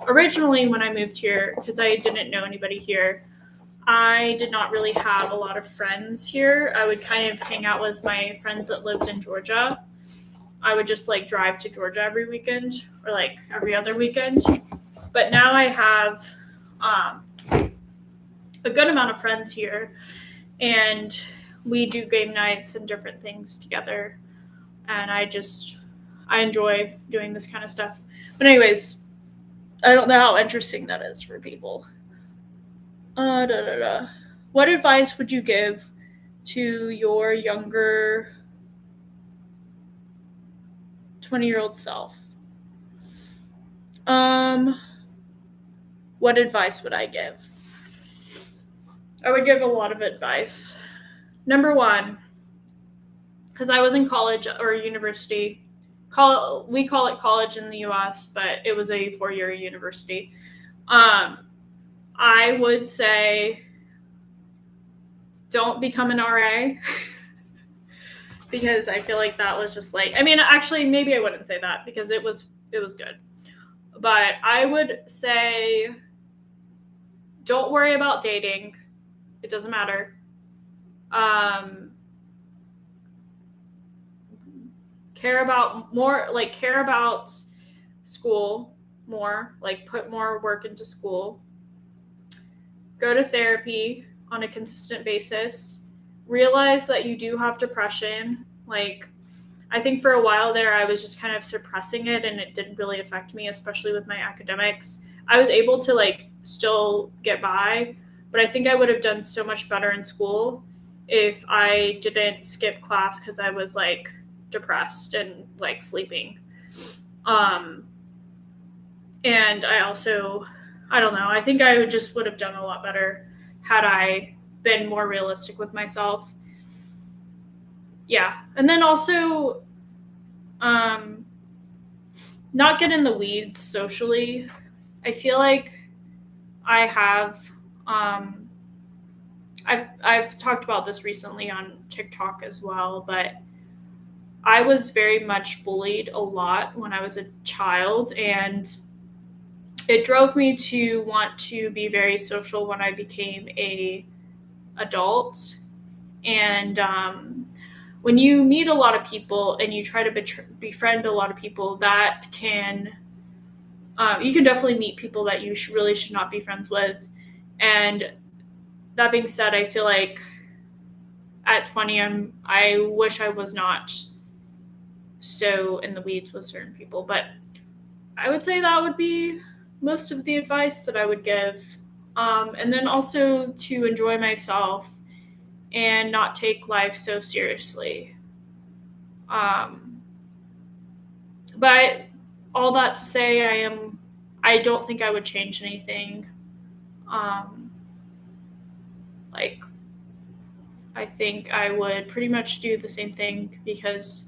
originally when I moved here, because I didn't know anybody here, I did not really have a lot of friends here. I would kind of hang out with my friends that lived in Georgia. I would just like drive to Georgia every weekend, or like every other weekend. But now I have a good amount of friends here, and we do game nights and different things together. And I enjoy doing this kind of stuff. But anyways, I don't know how interesting that is for people. What advice would you give to your younger 20-year-old self? What advice would I give? I would give a lot of advice. Number one, because I was in college or university. We call it college in the U.S., but it was a 4-year university. I would say don't become an RA because I feel like that was just like, I mean, actually, maybe I wouldn't say that because it was good. But I would say don't worry about dating. It doesn't matter. Care about school more, like put more work into school. Go to therapy on a consistent basis. Realize that you do have depression. Like, I think for a while there, I was just kind of suppressing it, and it didn't really affect me, especially with my academics. I was able to like still get by, but I think I would have done so much better in school if I didn't skip class because I was like depressed and like sleeping. And I also, I don't know, I think I just would have done a lot better had I been more realistic with myself. Yeah. And then also, not get in the weeds socially. I feel like I have, I've talked about this recently on TikTok as well, but I was very much bullied a lot when I was a child, and it drove me to want to be very social when I became a adult. And when you meet a lot of people and you try to befriend a lot of people, that can you can definitely meet people that you really should not be friends with. And that being said, I feel like at 20, I wish I was not so in the weeds with certain people. But I would say that would be most of the advice that I would give. And then also to enjoy myself and not take life so seriously. Um, but all that to say, I don't think I would change anything. Um, like, I think I would pretty much do the same thing because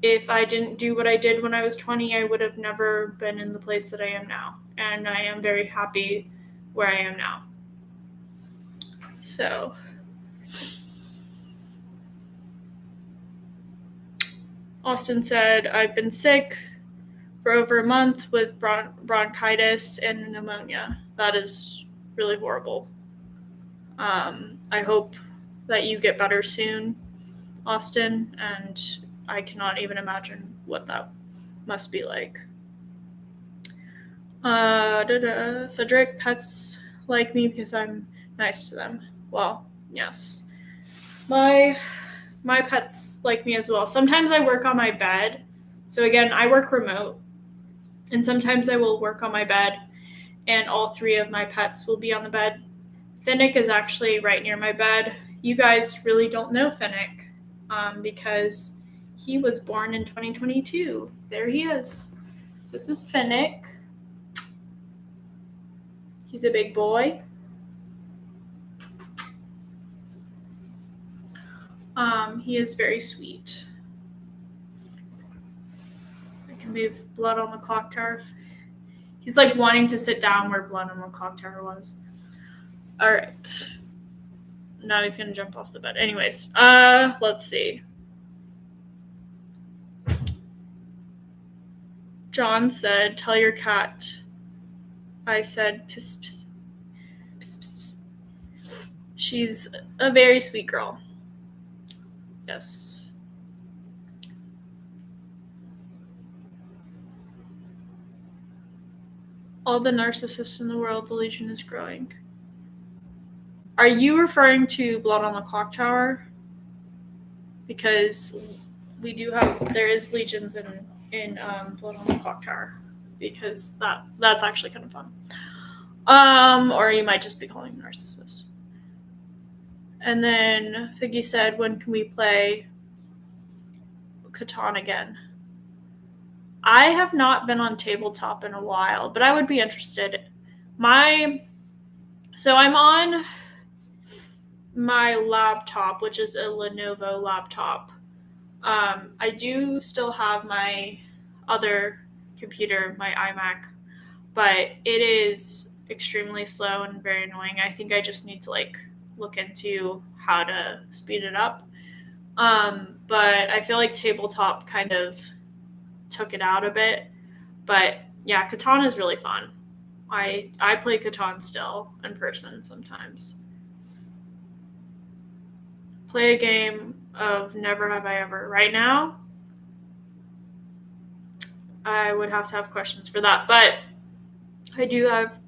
if I didn't do what I did when I was 20, I would have never been in the place that I am now. And I am very happy where I am now. So, Austin said, I've been sick for over a month with bronchitis and pneumonia. That is really horrible. I hope that you get better soon, Austin, and I cannot even imagine what that must be like. Cedric, pets like me because I'm nice to them. Well, yes. My pets like me as well. Sometimes I work on my bed. So again, I work remote. And sometimes I will work on my bed and all three of my pets will be on the bed. Finnick is actually right near my bed. You guys really don't know Finnick because he was born in 2022. There he is. This is Finnick. He's a big boy. He is very sweet. I can move Blood on the Clock Tower. He's like wanting to sit down where Blood on the Clock Tower was. All right. Now he's gonna jump off the bed. Anyways, let's see. John said, "Tell your cat." I said, "Piss, piss, piss, piss, piss." She's a very sweet girl. Yes. All the narcissists in the world, the Legion is growing. Are you referring to Blood on the Clock Tower? Because there is legions in Blood on the Clock Tower. Because that's actually kind of fun. Or you might just be calling him narcissist. And then Figgy said, when can we play Catan again? I have not been on tabletop in a while, but I would be interested. So I'm on my laptop, which is a Lenovo laptop. I do still have my other computer, my iMac, but it is extremely slow and very annoying. I think I just need to look into how to speed it up. But I feel like tabletop kind of took it out a bit. But yeah, Catan is really fun. I play Catan still in person sometimes. Play a game of Never Have I Ever. Right now, I would have to have questions for that. But I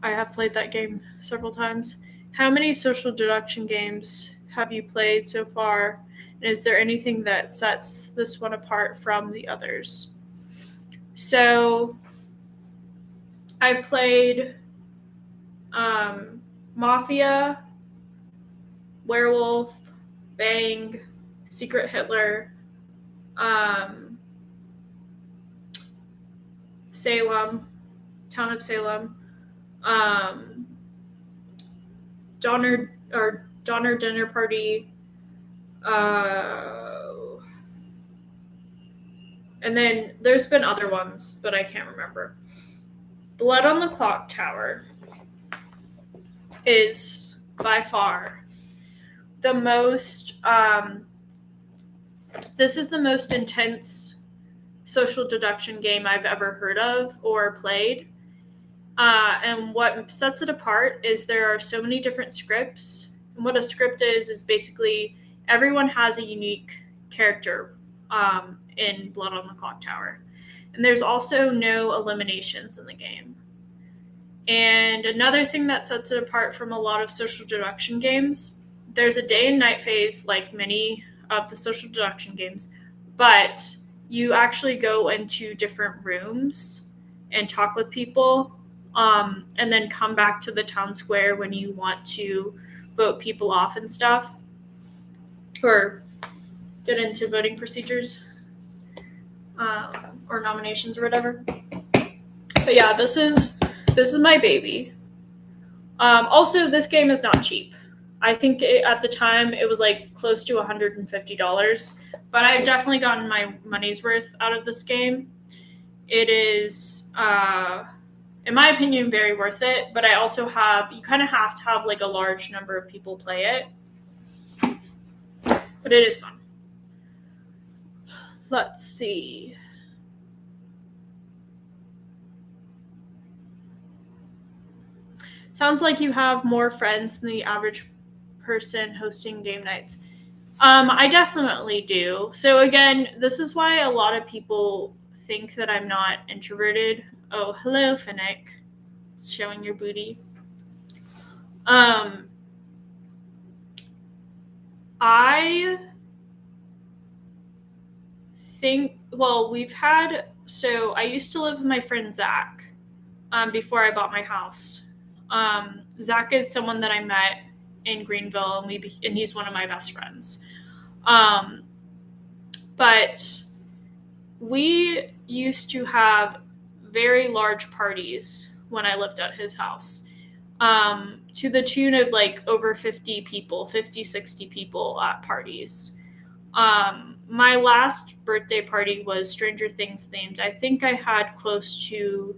have played that game several times. How many social deduction games have you played so far? And is there anything that sets this one apart from the others? So I played Mafia, Werewolf, Bang, Secret Hitler, Salem, Town of Salem, Donner Dinner Party, and then there's been other ones, but I can't remember. Blood on the Clock Tower is by far the most, this is the most intense social deduction game I've ever heard of or played. And what sets it apart is there are so many different scripts. And what a script is basically everyone has a unique character in Blood on the Clock Tower. And there's also no eliminations in the game. And another thing that sets it apart from a lot of social deduction games, there's a day and night phase like many of the social deduction games, but you actually go into different rooms and talk with people, and then come back to the town square when you want to vote people off and stuff, or get into voting procedures, or nominations or whatever. But yeah, this is my baby. Also, this game is not cheap. I think at the time it was like close to $150, but I've definitely gotten my money's worth out of this game. It is, in my opinion, very worth it, but I also you kind of have to have like a large number of people play it. But it is fun. Let's see. Sounds like you have more friends than the average person hosting game nights. I definitely do. So again, this is why a lot of people think that I'm not introverted. Oh, hello, Finnick. It's showing your booty. I think, well, so I used to live with my friend Zach, before I bought my house. Zach is someone that I met in Greenville, and he's one of my best friends. But we used to have very large parties when I lived at his house, to the tune of like over 50 people, 50, 60 people at parties. My last birthday party was Stranger Things themed. I think I had close to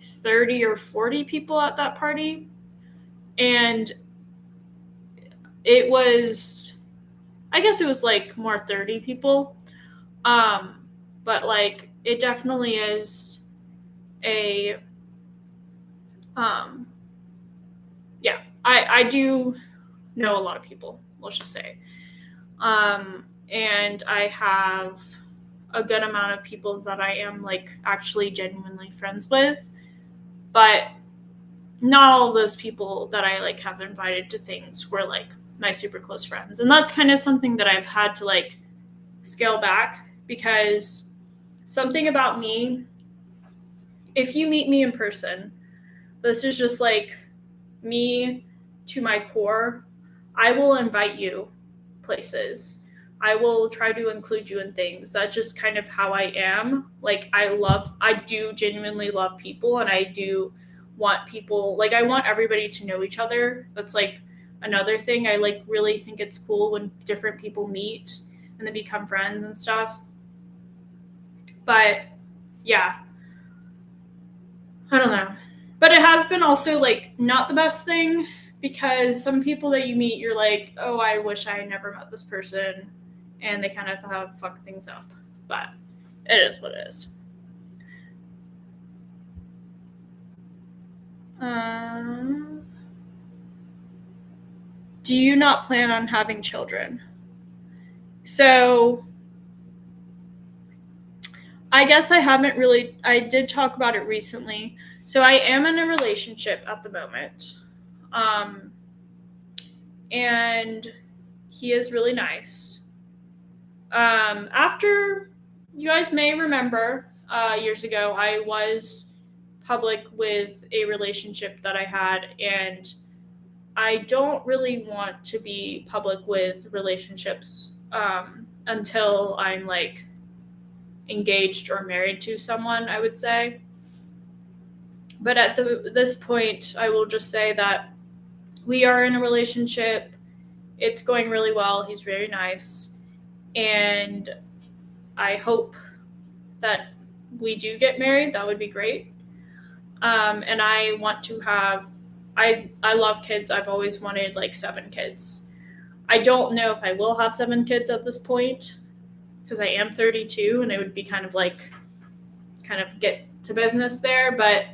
30 or 40 people at that party. And it was, I guess it was like more 30 people. But like, it definitely is a, yeah, I do know a lot of people, let's just say. And I have a good amount of people that I am like actually genuinely friends with, but not all of those people that I like have invited to things were like my super close friends. And that's kind of something that I've had to like scale back, because something about me, if you meet me in person, this is just like me to my core. I will invite you places. I will try to include you in things. That's just kind of how I am. Like, I do genuinely love people, and I do want people, like, I want everybody to know each other. That's like another thing. I like really think it's cool when different people meet and they become friends and stuff. But yeah, I don't know. But it has been also like not the best thing, because some people that you meet, you're like, oh, I wish I never met this person, and they kind of have fucked things up. But it is what it is. Do you not plan on having children? So I guess I did talk about it recently. So I am in a relationship at the moment. And he is really nice. After, you guys may remember, years ago, I was public with a relationship that I had, and I don't really want to be public with relationships, until I'm like engaged or married to someone, I would say. But at this point, I will just say that we are in a relationship. It's going really well. He's very nice. And I hope that we do get married. That would be great. And I want to have, I love kids. I've always wanted like 7 kids. I don't know if I will have 7 kids at this point, because I am 32 and it would be kind of get to business there. But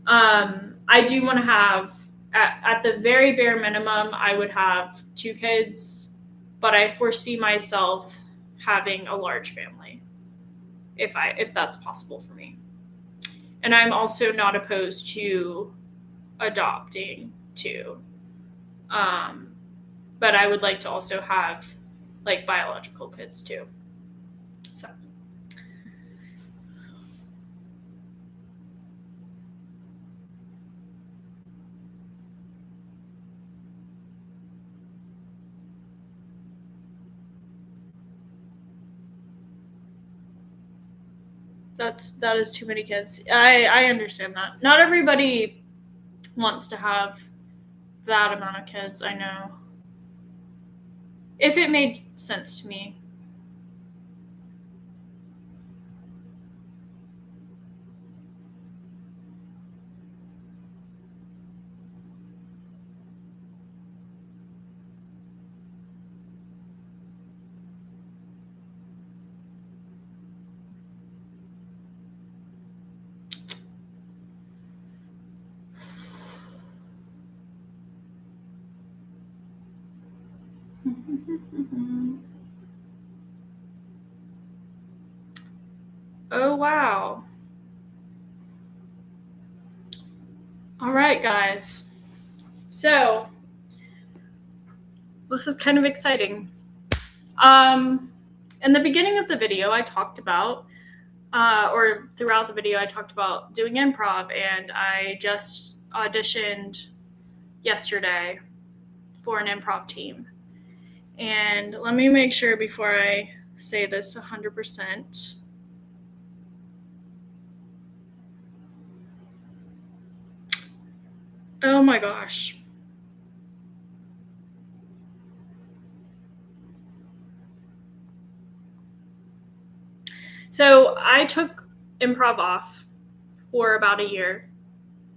I do want to have, at the very bare minimum, I would have 2 kids, but I foresee myself having a large family if that's possible for me. And I'm also not opposed to adopting too. but I would like to also have like biological kids too. So that is too many kids. I understand that. Not everybody wants to have that amount of kids, I know. If it made sense to me. Oh, wow. All right, guys. So, this is kind of exciting. In the beginning of the video, I talked about, or throughout the video, I talked about doing improv, and I just auditioned yesterday for an improv team. And let me make sure before I say this 100%. Oh my gosh. So I took improv off for about a year.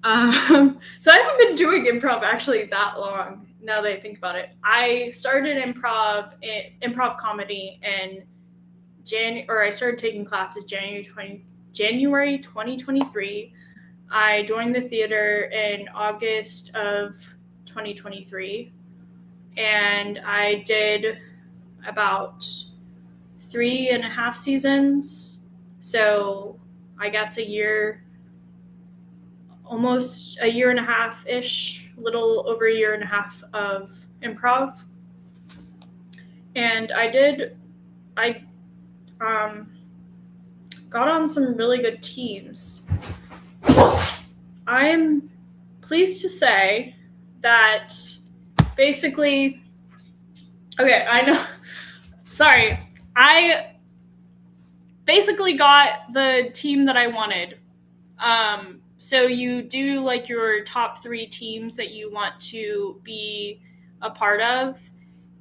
So I haven't been doing improv actually that long. Now that I think about it, I started improv comedy in I started taking classes January 2023. I joined the theater in August of 2023, and I did about 3.5 seasons. So I guess almost a year and a half ish, little over a year and a half of improv. And I got on some really good teams. I'm pleased to say that basically, okay, I know, sorry, I basically got the team that I wanted. So you do like your top 3 teams that you want to be a part of.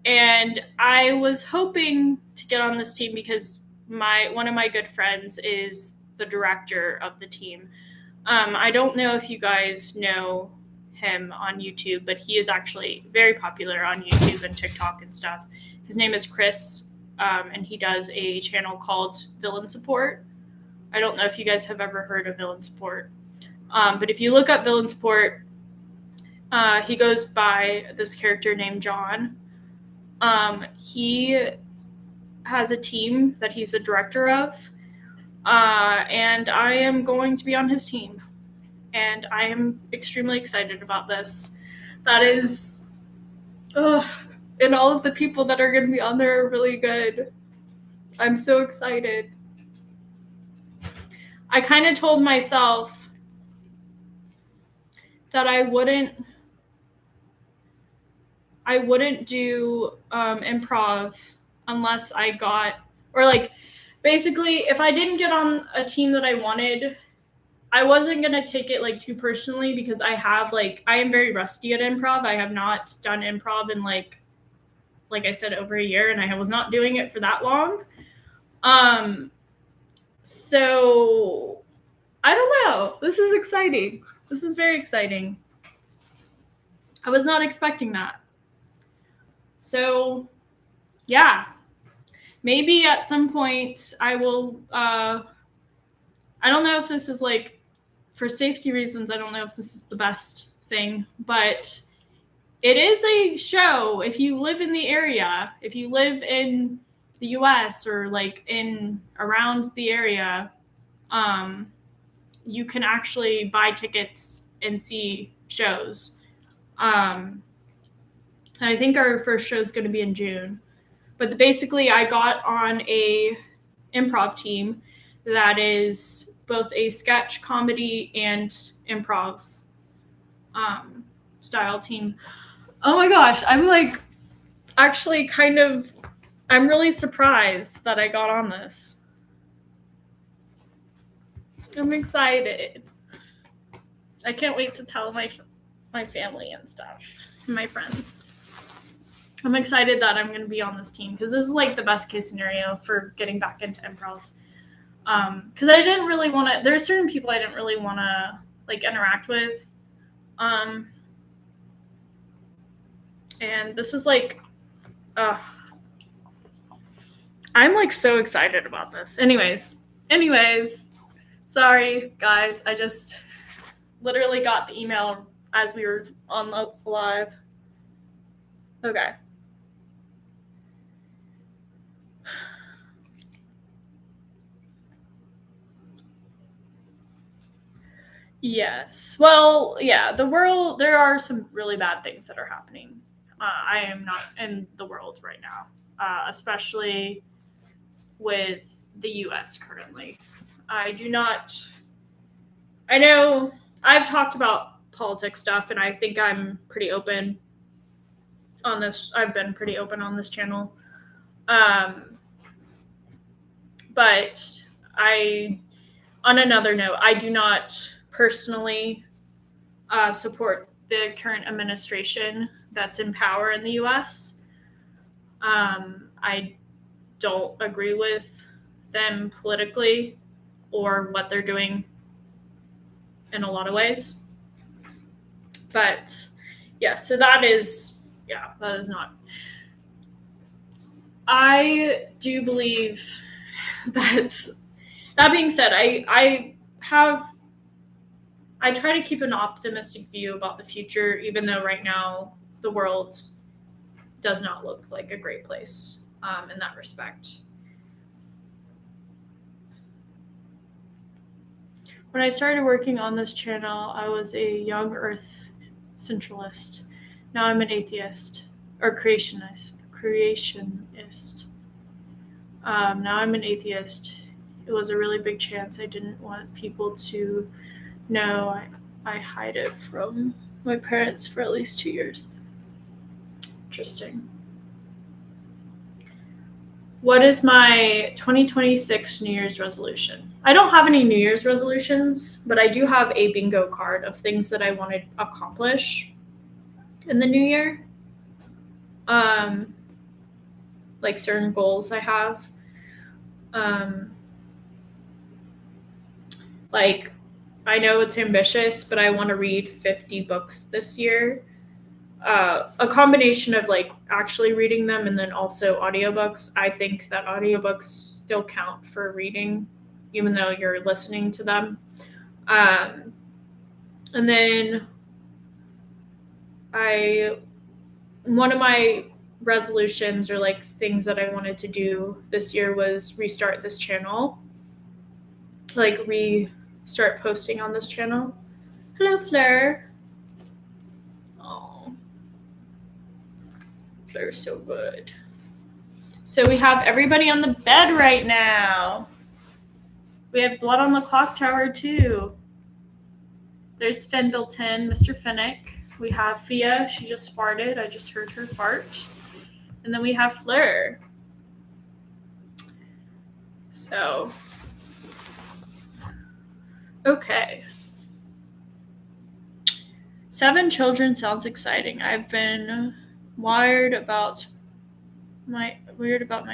And I was hoping to get on this team because one of my good friends is the director of the team. I don't know if you guys know him on YouTube, but he is actually very popular on YouTube and TikTok and stuff. His name is Chris, and he does a channel called Villain Support. I don't know if you guys have ever heard of Villain Support, but if you look up Villain Support, he goes by this character named John. He has a team that he's a director of, and I am going to be on his team. And I am extremely excited about this. That is, and all of the people that are going to be on there are really good. I'm so excited. I kind of told myself that I wouldn't do improv unless I got, or like, basically, if I didn't get on a team that I wanted, I wasn't going to take it like too personally because I am very rusty at improv. I have not done improv in like I said, over a year, and I was not doing it for that long. So I don't know. This is exciting. This is very exciting. I was not expecting that. So yeah, maybe at some point I will, I don't know if this is like, for safety reasons, I don't know if this is the best thing, but it is a show. If you live in the area, if you live in the US or like in around the area, you can actually buy tickets and see shows. And I think our first show is going to be in June. But basically, I got on a improv team that is both a sketch, comedy, and improv style team. Oh my gosh, I'm like actually kind of, I'm really surprised that I got on this. I'm excited. I can't wait to tell my family and stuff, my friends. I'm excited that I'm going to be on this team because this is like the best case scenario for getting back into improv. Because I didn't really want to. There's certain people I didn't really want to like interact with, and this is like, I'm like so excited about this. Anyways, sorry guys, I just literally got the email as we were on the live. Okay. Yes. Well, yeah, the world, there are some really bad things that are happening. I am not in the world right now, especially with the US currently. I do not, I know I've talked about politics stuff and I think I'm pretty open on this. I've been pretty open on this channel. But on another note, I do not personally support the current administration that's in power in the US. I don't agree with them politically or what they're doing in a lot of ways. But yeah, so that is not. I do believe that being said, I try to keep an optimistic view about the future, even though right now the world does not look like a great place in that respect. When I started working on this channel, I was a young Earth centralist. Now I'm an atheist or creationist. Now I'm an atheist. It was a really big chance. I didn't want people to know. I hide it from my parents for at least 2 years. Interesting. What is my 2026 New Year's resolution? I don't have any New Year's resolutions, but I do have a bingo card of things that I want to accomplish in the new year. Like certain goals I have. Like, I know it's ambitious, but I want to read 50 books this year. A combination of like actually reading them and then also audiobooks. I think that audiobooks still count for reading, even though you're listening to them. And then one of my resolutions or like things that I wanted to do this year was restart this channel. Like restart posting on this channel. Hello, Fleur. Oh, Fleur's so good. So we have everybody on the bed right now. We have blood on the clock tower too. There's Fendleton, Mr. Finnick. We have Fia. She just farted. I just heard her fart. And then we have Fleur. So, okay. 7 children sounds exciting. I've been weird about my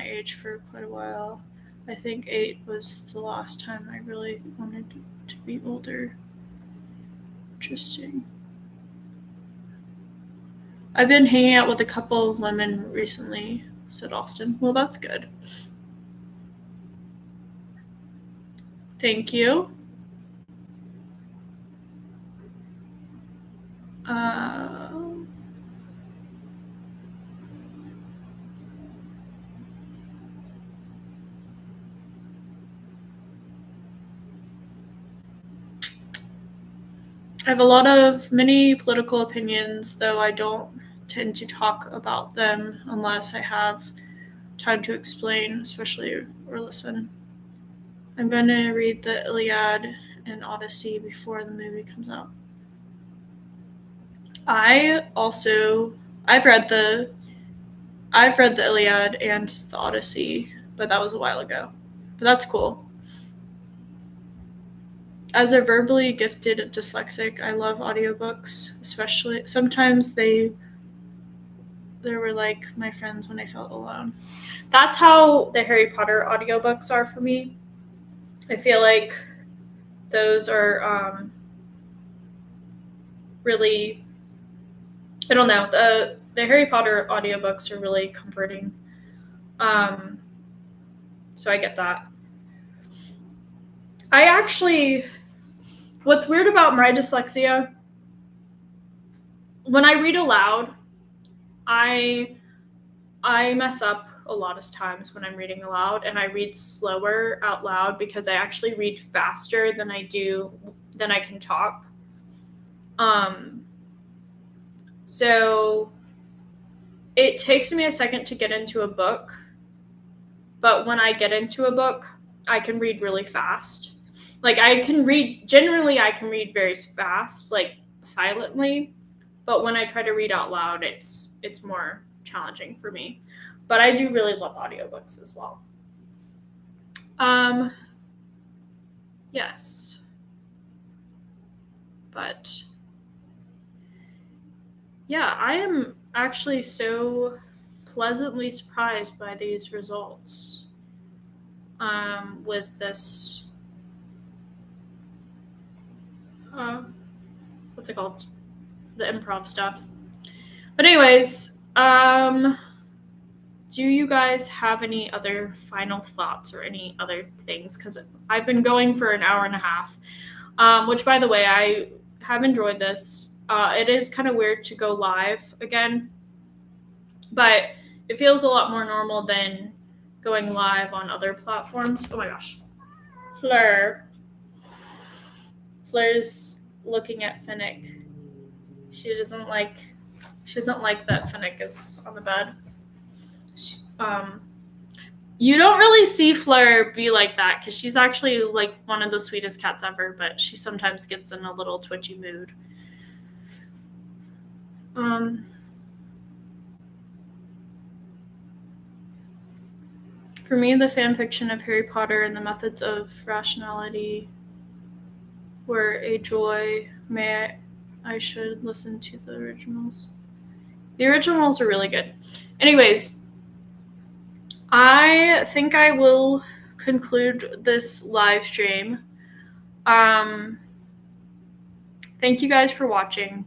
age for quite a while. I think 8 was the last time I really wanted to be older. Interesting. I've been hanging out with a couple of women recently, said Austin. Well, that's good. Thank you. I have many political opinions, though I don't tend to talk about them unless I have time to explain, especially or listen. I'm going to read the Iliad and Odyssey before the movie comes out. I've read the Iliad and the Odyssey, but that was a while ago. But that's cool. As a verbally gifted dyslexic, I love audiobooks, especially sometimes they were like my friends when I felt alone. That's how the Harry Potter audiobooks are for me. I feel like those are really, I don't know, the Harry Potter audiobooks are really comforting. So I get that. What's weird about my dyslexia, when I read aloud, I mess up a lot of times when I'm reading aloud, and I read slower out loud because I actually read faster than I can talk. So it takes me a second to get into a book, but when I get into a book, I can read really fast. Like generally I can read very fast, like silently, but when I try to read out loud, it's more challenging for me. But I do really love audiobooks as well. Yes. But yeah, I am actually so pleasantly surprised by these results. With this, what's it called? The improv stuff. But anyways, do you guys have any other final thoughts or any other things? Because I've been going for an hour and a half, which, by the way, I have enjoyed this. It is kind of weird to go live again, but it feels a lot more normal than going live on other platforms. Oh my gosh. Fleur's looking at Finnick. She doesn't like that Finnick is on the bed. You don't really see Fleur be like that because she's actually like one of the sweetest cats ever, but she sometimes gets in a little twitchy mood. For me, the fan fiction of Harry Potter and the methods of rationality were a joy. I should listen to the originals. The originals are really good. Anyways, I think I will conclude this live stream. Thank you guys for watching.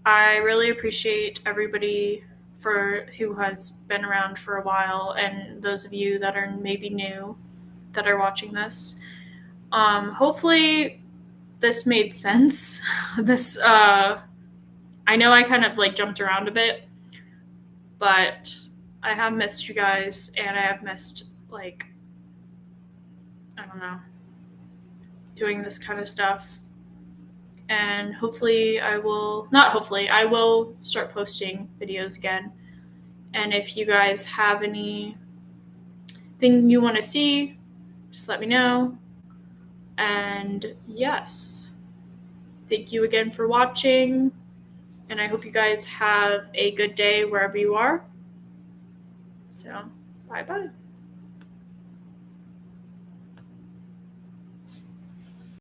I really appreciate everybody who has been around for a while, and those of you that are maybe new that are watching this. Hopefully this made sense. I know I kind of like jumped around a bit, but I have missed you guys, and I have missed, like, I don't know, doing this kind of stuff. And I will start posting videos again. And if you guys have anything you want to see, just let me know. And yes, thank you again for watching. And I hope you guys have a good day wherever you are. So, bye-bye.